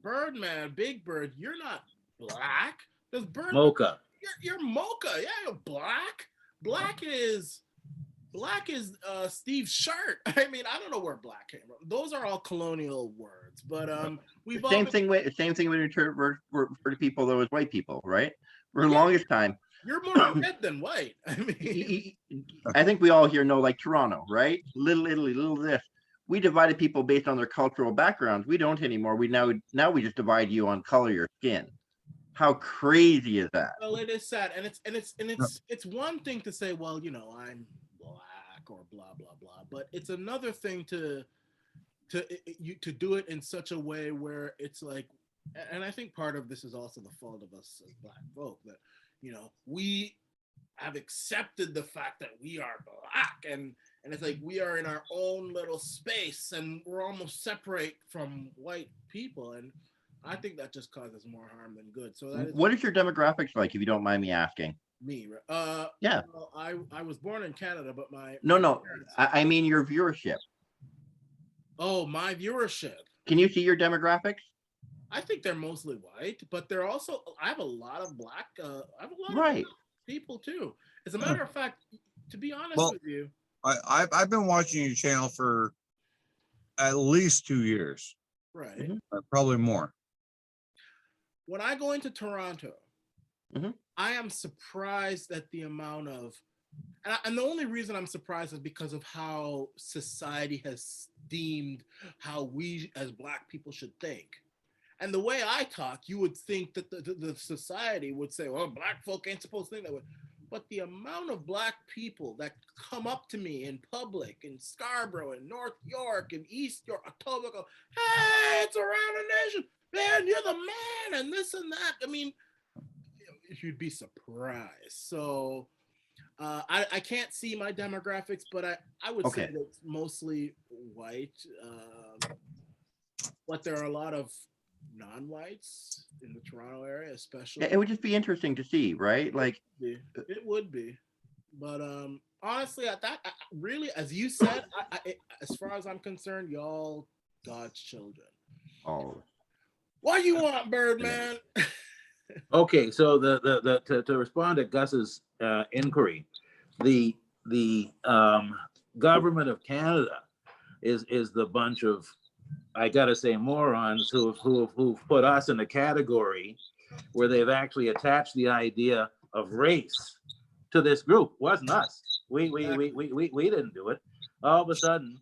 Birdman, Big Bird, you're not black. Does Birdman?
Mocha.
You're mocha. Yeah, you're black. Black is Steve's shirt. I mean, I don't know where black came from. Those are all colonial words, but we've
same thing when we refer to people though as white people, right? For the longest time.
You're more red than white. I mean,
I think we all here know, like Toronto, right? Little Italy, little this. We divided people based on their cultural backgrounds. We don't anymore. We now we just divide you on color of your skin. How crazy is that?
Well, it is sad, and it's one thing to say, well, I'm black or blah blah blah, but it's another thing to do it in such a way where it's like, and I think part of this is also the fault of us as black folk, that we have accepted the fact that we are black, and it's like we are in our own little space and we're almost separate from white people, and I think that just causes more harm than good. So
what is your demographics like, if you don't mind me asking?
Me,
yeah.
Well, I was born in Canada, but my
I mean your viewership.
Oh, my viewership.
Can you see your demographics?
I think they're mostly white, but they're also, I have a lot of black, I have a lot of
black
people too. As a matter of fact, to be honest with you,
I've been watching your channel for at least 2 years.
Right.
Mhm.
Probably more.
When I go into Toronto,
Mhm.
I am surprised at the amount of, and the only reason I'm surprised is because of how society has deemed how we as Black people should think. And the way I talk, you would think that the society would say, well, Black folk ain't supposed to think that way. But the amount of Black people that come up to me in public, in Scarborough, in North York, in East York, Etobicoke, go, hey, it's Arana Nation. Man, you're the man, and this and that. I mean, you'd be surprised. So I can't see my demographics, but I would say
Okay.
that it's mostly white. But there are a lot of non-whites in the Toronto area, especially.
It would just be interesting to see, right? Like,
It would be. But honestly, at that really, as you said, as far as I'm concerned, y'all God's children.
oh,
What do you want, Birdman?
Okay, so to respond to Gus's inquiry, the government of Canada is the bunch of, I gotta say, morons who've put us in a category where they've actually attached the idea of race to this group. It wasn't us. We didn't do it. All of a sudden,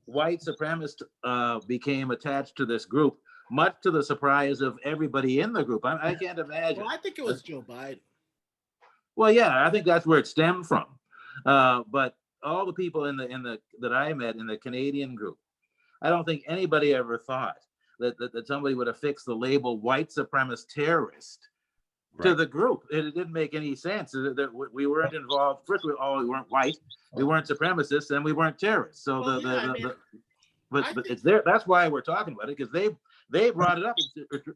white supremacists became attached to this group, much to the surprise of everybody in the group. I can't imagine.
Well, I think it was Joe Biden.
Well, yeah, I think that's where it stemmed from. But all the people in the that I met in the Canadian group, I don't think anybody ever thought that somebody would affix the label white supremacist terrorist to
right.
the group. It didn't make any sense. That we weren't involved. First, we weren't white, we weren't supremacists, and we weren't terrorists. So
Well, yeah, I mean,
but
I think
it's there. That's why we're talking about it, because they brought it up.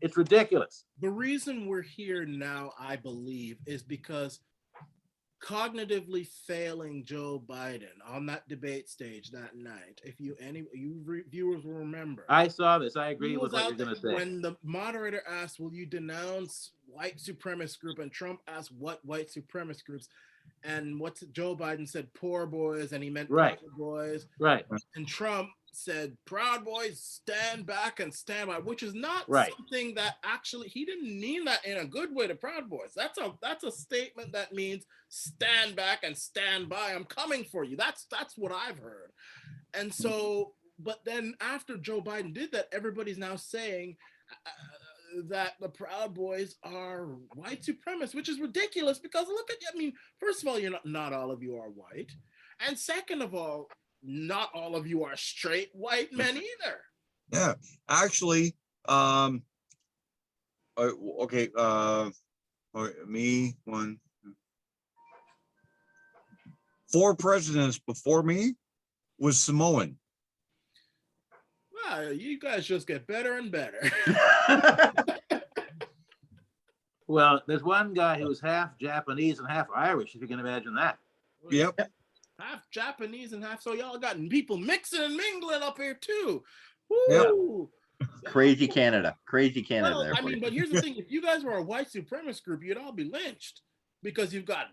It's ridiculous.
the reason we're here now, I believe, is because cognitively failing Joe Biden on that debate stage that night. If you viewers will remember,
I saw this. I
he
agree
was
with what
out
you're going to say.
when the moderator asked, "Will you denounce white supremacist group?" and Trump asked, "What white supremacist groups?" and what Joe Biden said, "Poor boys," and he meant
Right.
Proud Boys.
Right.
And Trump said, "Proud Boys, stand back and stand by," which is not
Right.
something that actually he didn't mean that in a good way to Proud Boys. That's a statement that means stand back and stand by. I'm coming for you. That's what I've heard. And so, but then after Joe Biden did that, everybody's now saying that the Proud Boys are white supremacists, which is ridiculous because look at, I mean, first of all, you're not all of you are white. And second of all, not all of you are straight white men either.
Yeah, actually, okay, me, 4 presidents before me was Samoan.
Wow, you guys just get better and better.
Well, there's one guy who's half Japanese and half Irish, if you can imagine that.
Yep.
Half Japanese and half, so y'all got people mixing and mingling up here too.
Yep.
Woo!
Crazy Canada. Crazy Canada
Well,
there.
I
for
mean,
you.
but here's the thing: if you guys were a white supremacist group, you'd all be lynched because you've got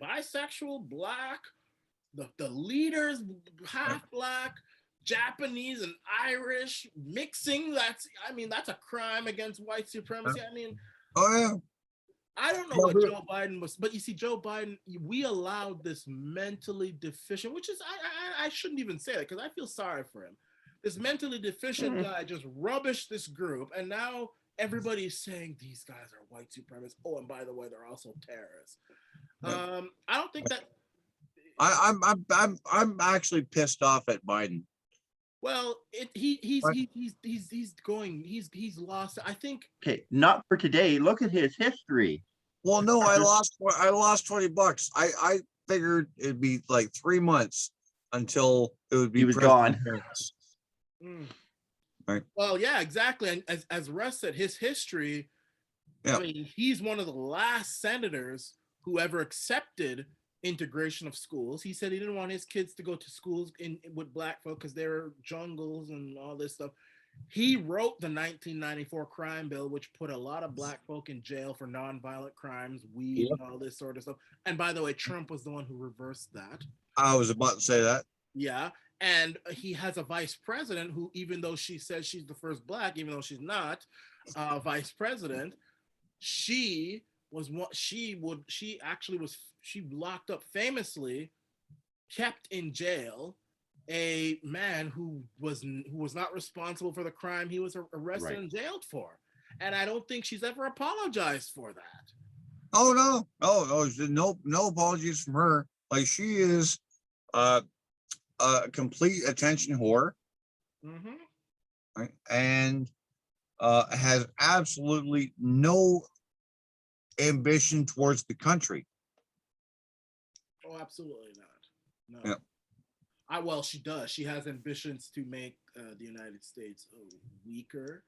bisexual, black, the leaders half black, Japanese and Irish mixing. That's a crime against white supremacy. I mean,
Oh yeah.
I don't know what Joe Biden was, but you see, Joe Biden, we allowed this mentally deficient, which is I shouldn't even say that because I feel sorry for him. This mentally deficient guy just rubbished this group, and now everybody's saying these guys are white supremacists. Oh, and by the way, they're also terrorists. I don't think that.
I'm actually pissed off at Biden.
Well, he's lost. I think.
Okay, not for today. Look at his history.
Well, no, I lost $20. I figured it'd be like 3 months until it would be
He was gone.
Right.
Well, yeah, exactly. And as Russ said, his history.
Yeah.
I mean, he's one of the last senators who ever accepted integration of schools. He said he didn't want his kids to go to schools with black folk because there were jungles and all this stuff. He wrote the 1994 crime bill, which put a lot of black folk in jail for nonviolent crimes, weed, and all this sort of stuff. And by the way, Trump was the one who reversed that.
I was about to say that.
Yeah. And he has a vice president who, even though she says she's the first black, even though she's not vice president, she was what she locked up famously, kept in jail a man who was not responsible for the crime he was arrested and jailed for. And I don't think she's ever apologized for that.
Oh no, no apologies from her. Like, she is a complete attention whore, right? And has absolutely no ambition towards the country.
Oh, absolutely not. No.
Yeah.
Well, she does. She has ambitions to make the United States weaker.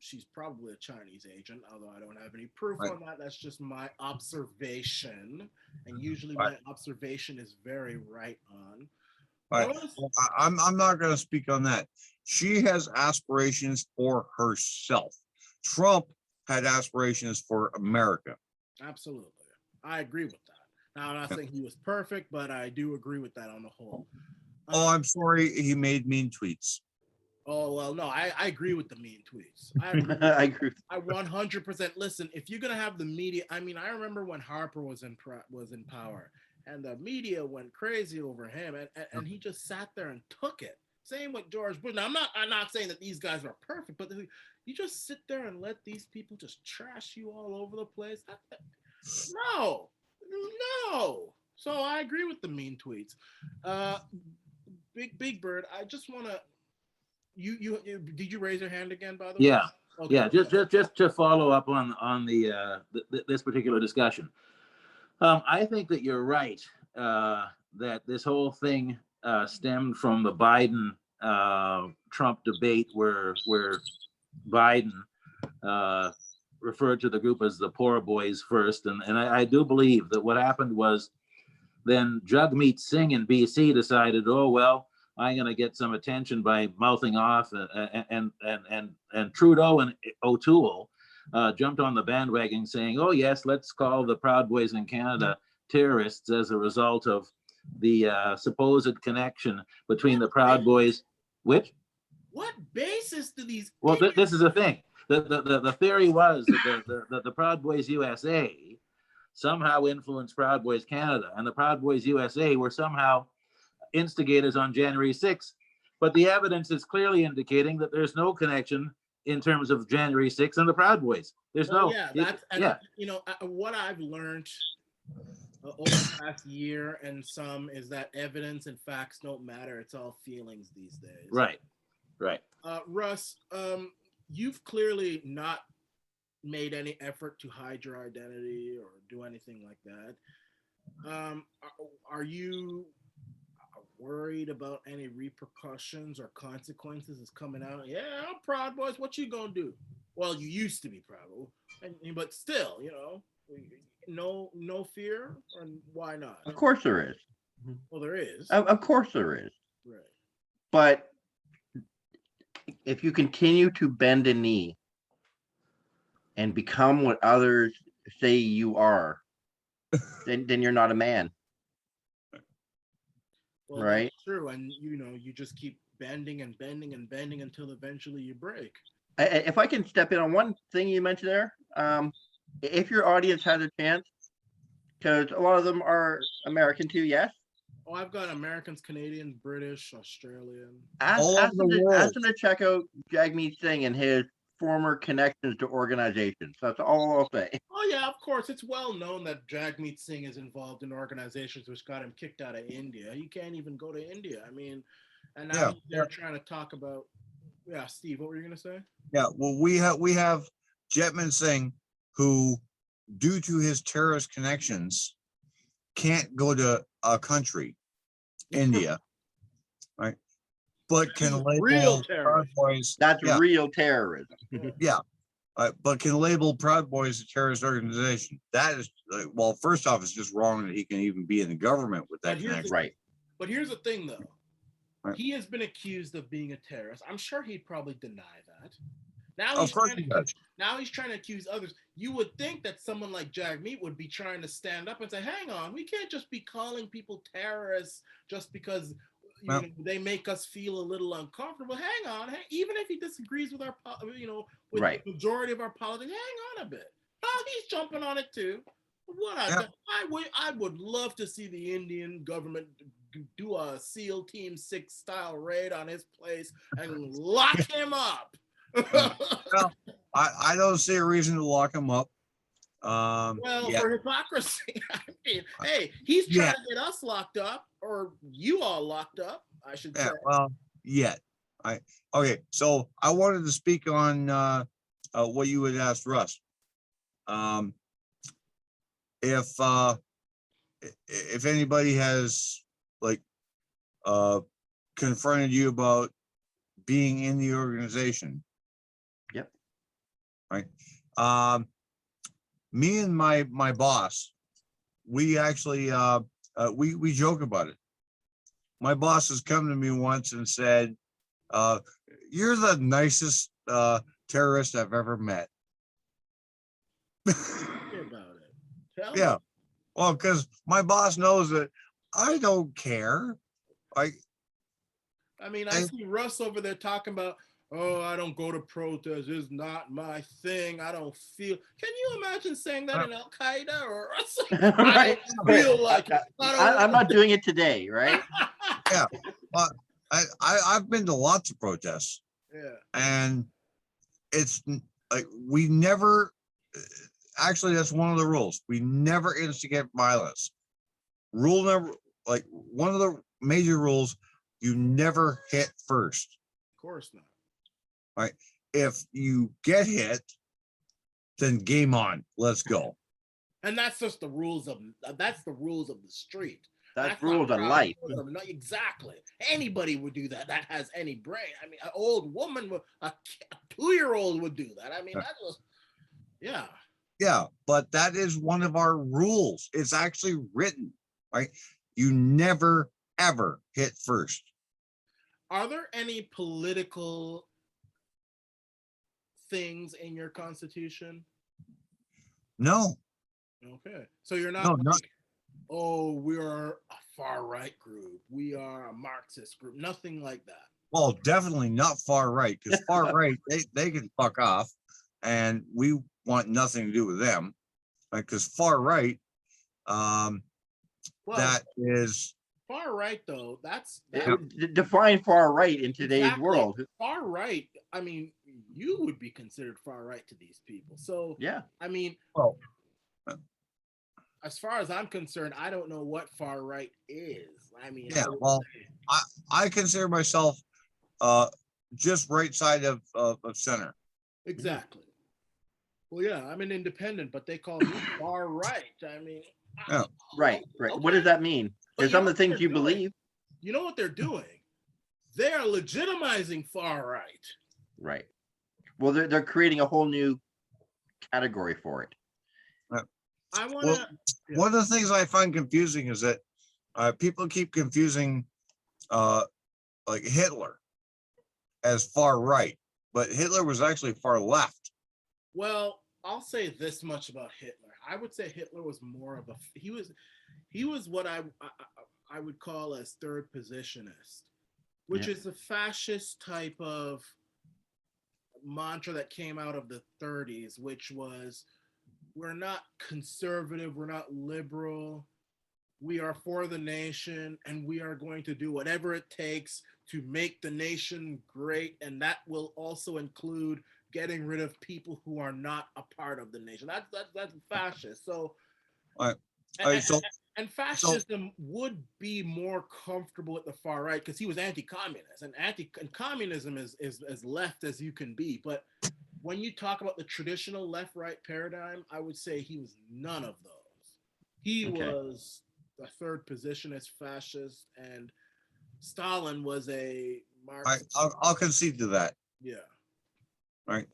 She's probably a Chinese agent, although I don't have any proof on that. That's just my observation. And usually my observation is very right on.
Right. I'm not going to speak on that. She has aspirations for herself. Trump had aspirations for America.
Absolutely. I agree with that. Now, I'm not saying he was perfect, but I do agree with that on the whole.
I'm sorry he made mean tweets.
Oh, well, no, I agree with the mean tweets.
I agree.
I 100% listen. If you're going to have the media, I mean, I remember when Harper was in power and the media went crazy over him and he just sat there and took it. Same with George Bush. Now, I'm not saying that these guys are perfect, but you just sit there and let these people just trash you all over the place. No. So I agree with the mean tweets. Big Bird, I just want to. You did you raise your hand again, by the way?
Yeah.
Okay.
Yeah. Just to follow up on this particular discussion. I think that you're right, that this whole thing stemmed from the Biden Trump debate where Biden referred to the group as the poor boys first. And I do believe that what happened was then Jagmeet Singh in BC decided, oh, well, I'm going to get some attention by mouthing off, and Trudeau and O'Toole jumped on the bandwagon saying, oh, yes, let's call the Proud Boys in Canada terrorists as a result of the supposed connection between the Proud Boys. Which?
What basis do these?
Well, this is the thing. The theory was that the Proud Boys USA somehow influenced Proud Boys Canada, and the Proud Boys USA were somehow instigators on January 6th. But the evidence is clearly indicating that there's no connection in terms of January 6th and the Proud Boys. There's
you know, what I've learned over the past year and some is that evidence and facts don't matter. It's all feelings these days.
Right.
Russ, you've clearly not made any effort to hide your identity or do anything like that. Are you worried about any repercussions or consequences is coming out? Yeah, I'm Proud Boys. What you gonna do? Well, you used to be Proud, but still, you know, no fear, or why not?
Of course there is.
Well, there is.
Of course there is.
Right.
But if you continue to bend a knee and become what others say you are, then you're not a man.
Well,
right?
That's true, and you just keep bending and bending and bending until eventually you break.
If I can step in on one thing you mentioned there, if your audience has a chance, because a lot of them are American too, yes?
Oh, I've got Americans, Canadians, British, Australian.
Ask them to check out Jagmeet Singh and his former connections to organizations. That's all I'll say.
Oh yeah, of course. It's well known that Jagmeet Singh is involved in organizations which got him kicked out of India. He can't even go to India. I mean, and now they're trying to talk about. Yeah, Steve, what were you gonna say?
Yeah, well, we have Jagmeet Singh, who, due to his terrorist connections, can't go to a country, India, right? But can label
real
Proud Boys.
That's real terrorism.
Yeah, but can label Proud Boys a terrorist organization. That is, well, first off, it's just wrong that he can even be in the government with that connection.
Right.
But here's the thing, though.
Right.
He has been accused of being a terrorist. I'm sure he'd probably deny that. Now
Of
he's
course
trying
he
to,
does.
now he's trying to accuse others. You would think that someone like Jagmeet would be trying to stand up and say, "Hang on, we can't just be calling people terrorists just because
Well,
they make us feel a little uncomfortable. Hang on, even if he disagrees with our with
Right.
the majority of our politics, hang on a bit. Oh, he's jumping on it too. What
Yeah.
I would love to see the Indian government do a SEAL Team 6 style raid on his place and lock him up.
Well, I don't see a reason to lock him up.
Well,
Yeah,
for hypocrisy, I mean, hey, he's
yeah,
trying to get us locked up, or you all locked up, I should say.
yeah. Well, yet. Okay. So I wanted to speak on what you had asked Russ. Um, if anybody has like confronted you about being in the organization.
Yep.
Right. Me and my boss, we actually we joke about it. My boss has come to me once and said, "You're the nicest terrorist I've ever met."
Hear about it. Tell
Yeah.
me.
Well, because my boss knows that I don't care. I
I mean, I see Russ over there talking about, oh, I don't go to protests. It's not my thing. I don't feel. Can you imagine saying that in Al Qaeda or I
Right.
don't feel like it.
I'm not doing it today, right?
yeah. But I've been to lots of protests,
Yeah.
and it's like we never. Actually, that's one of the rules. We never instigate violence. Rule number, like one of the major rules, you never hit first.
Of course not.
Right? If you get hit, then game on. Let's go.
And that's just the rules of the street.
That's
not
rules of
proud
life.
no, exactly. Anybody would do that. That has any brain. I mean, an old woman, a 2-year-old would do that. I mean, that was, yeah.
Yeah, but that is one of our rules. It's actually written, right? You never ever hit first.
Are there any political things in your constitution?
No,
Okay. So you're
no,
not
not
like, oh, we are a far right group. We are a Marxist group. Nothing like that.
well, definitely not far right, because far right, they can fuck off, and we want nothing to do with them. Right? Because far right,
Well,
that is
far right though, that's
Define far right in today's
exactly.
world.
Far right, I mean, you would be considered far right to these people. So
Yeah.
I mean,
well,
as far as I'm concerned, I don't know what far right is. I mean,
yeah. Well, I consider myself just right side of center.
exactly. Well, yeah, I'm an independent, but they call me far right. I mean,
Yeah.
Right. Right.
okay.
What does that mean?
But
There's
you
some
know
of the
what
things
they're
you
doing?
believe.
You know what they're doing? They are legitimizing far right.
Right. Well, they're creating a whole new category for it.
I want
Well,
to. Yeah.
one of the things I find confusing is that people keep confusing like Hitler as far right, but Hitler was actually far left.
Well, I'll say this much about Hitler. I would say Hitler was more of a. He was what I would call as third positionist, which is a fascist type of mantra that came out of the 30s, which was, we're not conservative, we're not liberal, we are for the nation, and we are going to do whatever it takes to make the nation great, and that will also include getting rid of people who are not a part of the nation. That's fascist. So
All right,
and fascism would be more comfortable at the far right because he was anti-communist, and communism is as left as you can be. But when you talk about the traditional left-right paradigm, I would say he was none of those. He was a third positionist fascist, and Stalin was a Marxist.
I'll concede to that.
Yeah.
Right.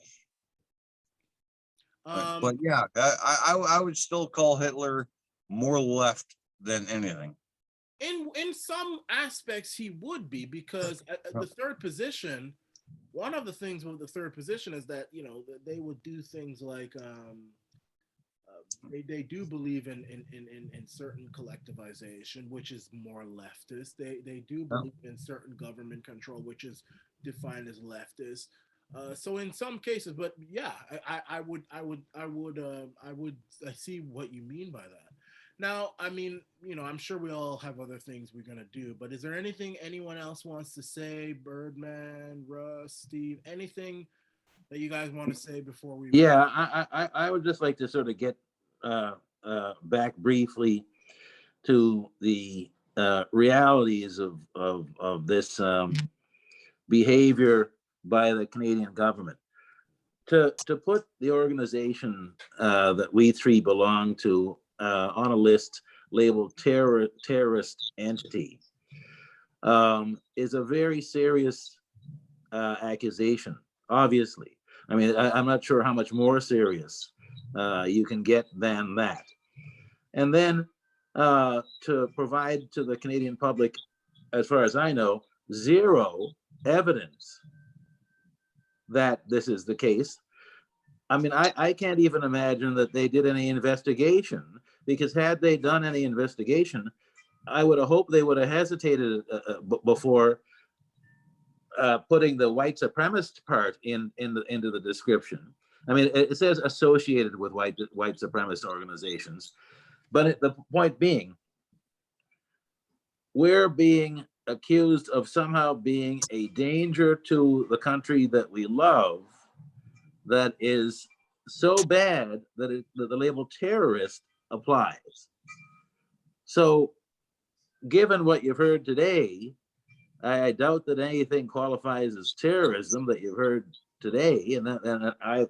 But yeah, I would still call Hitler more left than anything.
In some aspects, he would be, because the third position one of the things with the third position is that, you know, they would do things like they do believe in certain collectivization, which is more leftist. They do believe in certain government control, which is defined as leftist. So in some cases, but yeah, I see what you mean by that. Now, I mean, you know, I'm sure we all have other things we're gonna do, but is there anything anyone else wants to say? Birdman, Russ, Steve, anything that you guys want to say before we?
Yeah, I would just like to sort of get back briefly to the realities of this behavior by the Canadian government. To put the organization that we three belong to on a list labeled terrorist entity is a very serious accusation, obviously. I mean, I'm not sure how much more serious you can get than that. And then to provide to the Canadian public, as far as I know, zero evidence that this is the case. I mean, I can't even imagine that they did any investigation, because had they done any investigation, I would have hoped they would have hesitated before putting the white supremacist part into the description. I mean, it says associated with white supremacist organizations, but the point being, we're being accused of somehow being a danger to the country that we love, that is so bad that the label terrorist applies. So, given what you've heard today, I doubt that anything qualifies as terrorism that you've heard today, and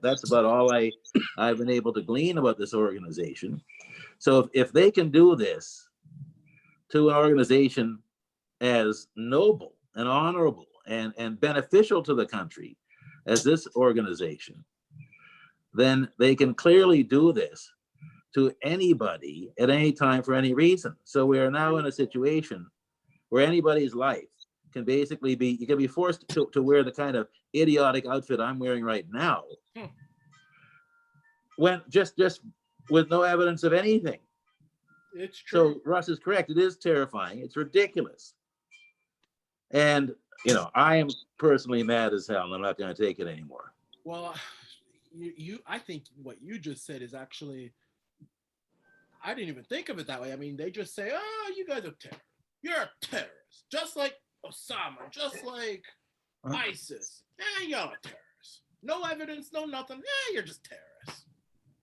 that's about all I've been able to glean about this organization. So if they can do this to an organization as noble and honorable and beneficial to the country as this organization, then they can clearly do this to anybody at any time for any reason. So we are now in a situation where anybody's life can basically be, you can be forced to wear the kind of idiotic outfit I'm wearing right now, when just with no evidence of anything.
It's true.
So Russ is correct. It is terrifying. It's ridiculous. And, you know, I am personally mad as hell, and I'm not going to take it anymore.
Well, I think what you just said is actually, I didn't even think of it that way. I mean, they just say, oh, you guys are terrorists. You're a terrorist. Just like Osama, just like ISIS. Yeah, you're a terrorist. No evidence, no nothing. Yeah, you're just terrorists.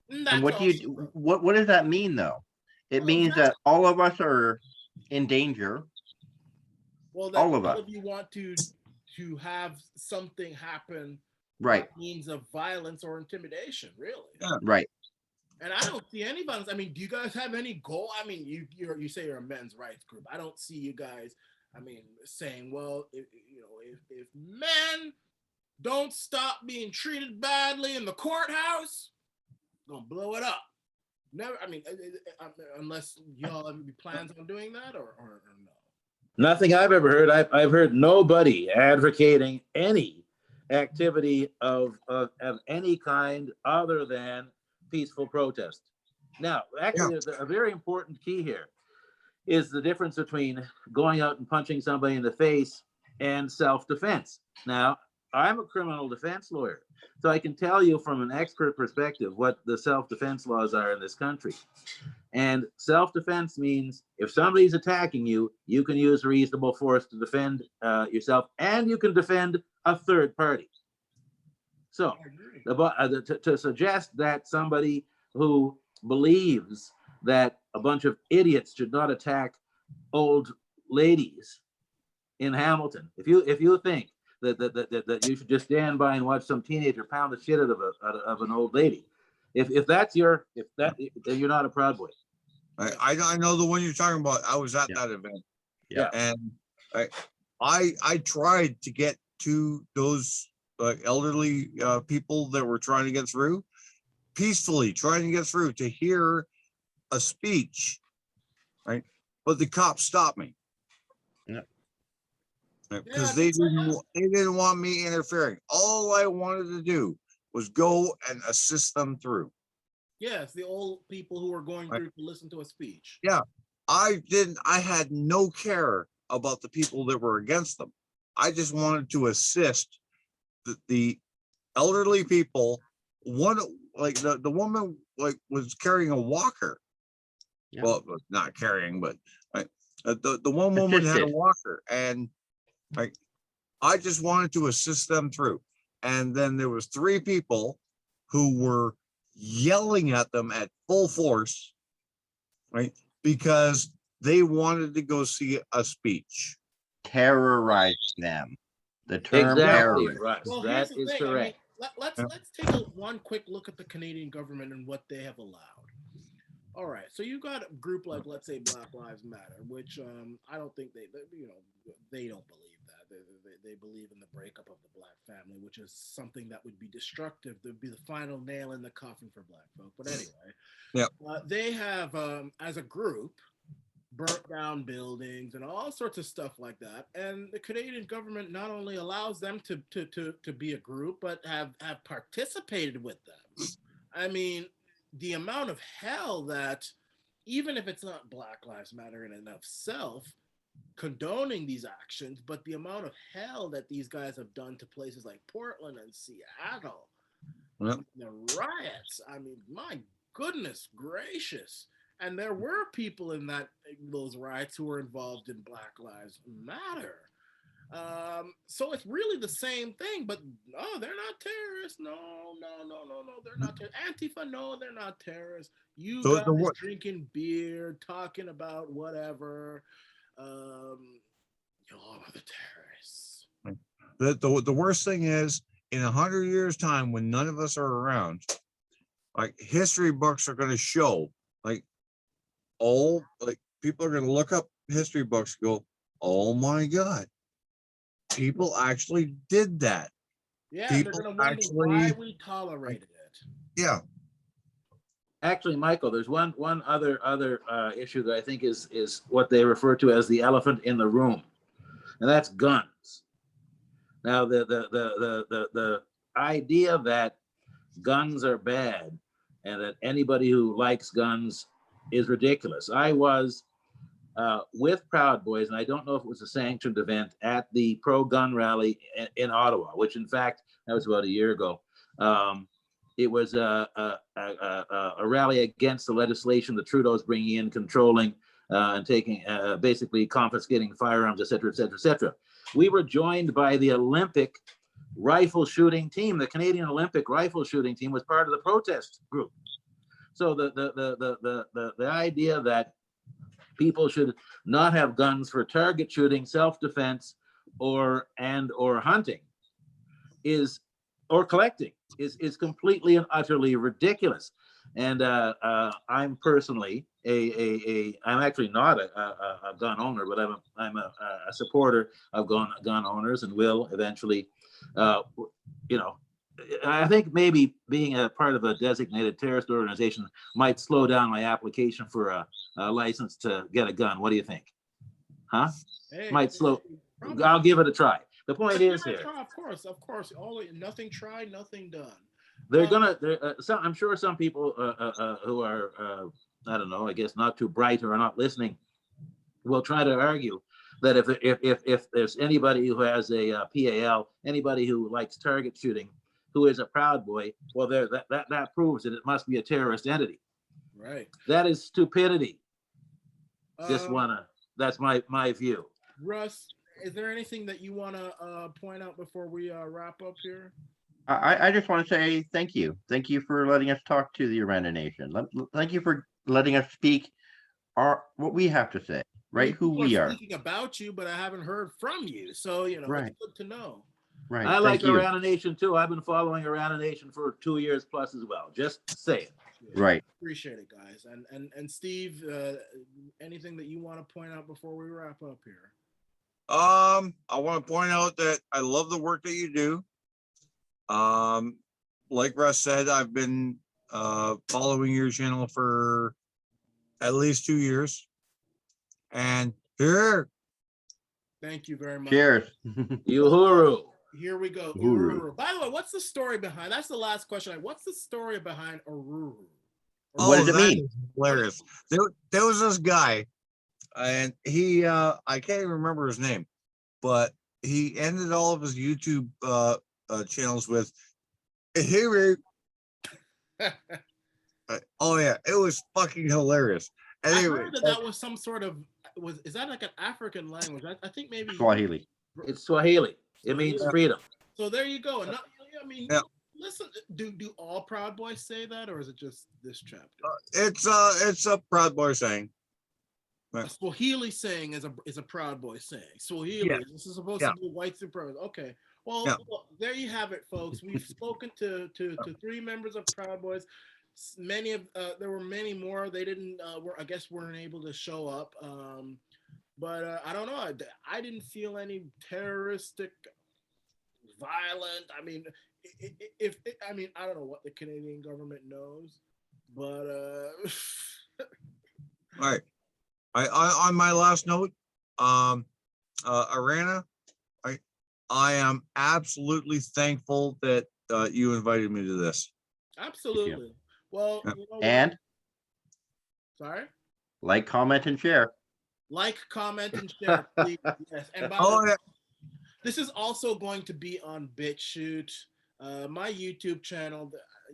And what do you, what does that mean though? It means that all of us are in danger.
Well, that all of you want to have something happen,
right?
Means of violence or intimidation, really.
Yeah.
Right.
And I don't see any violence. I mean, do you guys have any goal? I mean, you say you're a men's rights group. I don't see you guys, I mean, saying, well, if men don't stop being treated badly in the courthouse, I'm gonna blow it up. Never. I mean, unless y'all have any plans on doing that, or no.
Nothing I've ever heard. I've heard nobody advocating any activity of any kind other than peaceful protest. Now, actually, a very important key here is the difference between going out and punching somebody in the face and self-defense. Now, I'm a criminal defense lawyer, so I can tell you from an expert perspective what the self-defense laws are in this country. And self-defense means if somebody's attacking you, you can use reasonable force to defend yourself, and you can defend a third party. So to suggest that somebody who believes that a bunch of idiots should not attack old ladies in Hamilton, if you think that you should just stand by and watch some teenager pound the shit out of an old lady, if that's then you're not a Proud Boy.
I know the one you're talking about. I was at that event.
Yeah.
And I tried to get to those elderly people that were trying to get through, peacefully trying to get through to hear a speech, right? But the cops stopped me.
Yeah.
Yeah,
because they didn't want me interfering. All I wanted to do was go and assist them through.
yes, the old people who were going
Right.
through to listen to a speech.
Yeah, I had no care about the people that were against them. I just wanted to assist the elderly people. One, like the woman, like, was carrying a walker.
Yeah.
Well, not carrying, but right, the one woman had a
Assisted.
walker, and like, I just wanted to assist them through. And then there was three people who were yelling at them at full force, right? Because they wanted to go see a speech.
Terrorizing them. The term
Yeah.
Exactly,
terrorist.
Russ.
Well, here's
That
the
is
thing. I mean,
correct.
let's
Yeah.
let's take one quick look at the Canadian government and what they have allowed. All right, so you got a group like, let's say, Black Lives Matter, which I don't think they don't believe that. They believe in the breakup of the black family, which is something that would be destructive. That would be the final nail in the coffin for black folk. But anyway,
Yeah.
they have, as a group, burnt down buildings and all sorts of stuff like that. And the Canadian government not only allows them to be a group, but have participated with them. I mean, the amount of hell that, even if it's not Black Lives Matter in and of self, condoning these actions, but the amount of hell that these guys have done to places like Portland and Seattle,
Yep.
the riots. I mean, my goodness gracious. And there were people in those riots who were involved in Black Lives Matter. So it's really the same thing, but no, they're not terrorists. No, they're not Antifa. No, they're not terrorists. You
So
guys drinking beer, talking about whatever. Y'all are the terrorists.
the worst thing is, in 100 years' time, when none of us are around, like, history books are going to show, like, like, people are going to look up history books and go, oh my God, people actually did that.
Yeah,
People
they're gonna wonder why
actually,
we tolerated it.
yeah.
Actually, Michael, there's one other issue that I think is what they refer to as the elephant in the room, and that's guns. Now, the idea that guns are bad and that anybody who likes guns is ridiculous. I was with Proud Boys, and I don't know if it was a sanctioned event, at the pro-gun rally in Ottawa, which in fact, that was about a year ago. It was a rally against the legislation that Trudeau's bringing in, controlling and taking, basically confiscating firearms, et cetera, et cetera, et cetera. We were joined by the Olympic rifle shooting team. The Canadian Olympic rifle shooting team was part of the protest group. So the idea that people should not have guns for target shooting, self-defense, or hunting or collecting is completely and utterly ridiculous. And I'm personally I'm actually not a gun owner, but I'm a supporter of gun owners, and will eventually, you know, I think maybe being a part of a designated terrorist organization might slow down my application for a license to get a gun. What do you think? Huh?
Hey,
Might slow.
probably.
I'll give it a try. The point is here,
Of course. Always, nothing tried, nothing done.
they're gonna. I'm sure some people who are, I don't know, I guess not too bright or are not listening, will try to argue that if there's anybody who has a PAL, anybody who likes target shooting, who is a Proud Boy, well, that proves that it must be a terrorist entity.
Right.
That is stupidity. Just
Um,
wanna. That's my view.
Russ, is there anything that you want to point out before we wrap up here?
I just want to say thank you. Thank you for letting us talk to the Arana Nation. Thank you for letting us speak what we have to say,
I mean,
right? Who
people
we are.
speaking about you, but I haven't heard from you. So,
Right.
it's good to know.
Right.
I like
Thank you.
Arana Nation too. I've been following Arana Nation for 2 years plus as well. Just say it.
Right.
Appreciate it, guys. And Steve, anything that you want to point out before we wrap up here?
I want to point out that I love the work that you do. Like Russ said, I've been following your channel for at least 2 years. And here,
Thank you very much.
Cheers.
Uhuru.
Here we go.
Ururu.
Ururu. By the way, what's the story behind? That's the last question. What's the story behind Ururu?
What does it
that
mean?
is hilarious. There was this guy, and he I can't even remember his name, but he ended all of his YouTube channels with "Hey." Oh yeah, it was fucking hilarious.
I
Anyway,
heard that was some sort of is that like an African language? I think maybe
Swahili.
It's Swahili. It means freedom.
So there you go. And not, I mean,
Yeah.
listen, do all Proud Boys say that, or is it just this chapter?
it's a Proud Boy saying.
A Swahili saying is a Proud Boy saying. Swahili.
Yeah.
This is supposed
Yeah.
to be white supremacy. Okay. Well,
Yeah.
well, there you have it, folks. We've spoken to 3 members of Proud Boys. Many of there were many more. They didn't. I guess weren't able to show up. But I don't know. I didn't feel any terroristic, violent. I mean, I mean, I don't know what the Canadian government knows, but
All right. I on my last note, Arana, I am absolutely thankful that you invited me to this.
absolutely. Well,
Yeah.
you know what?
And
Sorry.
like, comment, and share.
Like, comment, and share, please. Yes. And by the
Oh
way,
yeah,
this is also going to be on Bitchute, my YouTube channel.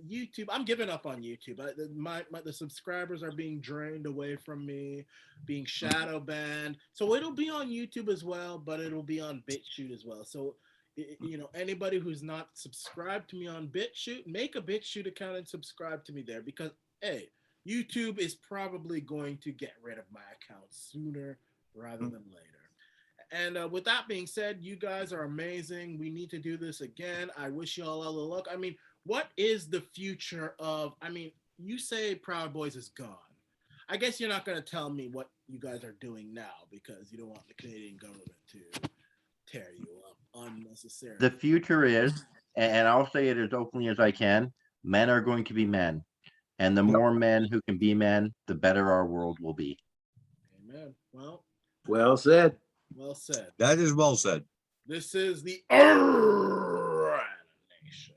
YouTube, I'm giving up on YouTube. The subscribers are being drained away from me, being shadow banned. So it'll be on YouTube as well, but it'll be on Bitchute as well. So you know, anybody who's not subscribed to me on Bitchute, make a Bitchute account and subscribe to me there, because hey, YouTube is probably going to get rid of my account sooner rather than later. And with that being said, you guys are amazing. We need to do this again. I wish you all the luck. I mean, what is the future of? I mean, you say Proud Boys is gone. I guess you're not going to tell me what you guys are doing now, because you don't want the Canadian government to tear you up unnecessarily.
The future is, and I'll say it as openly as I can, men are going to be men. And the more men who can be men, the better our world will be.
Amen.
Well said.
Well said.
that is well said.
This is the Arana Nation.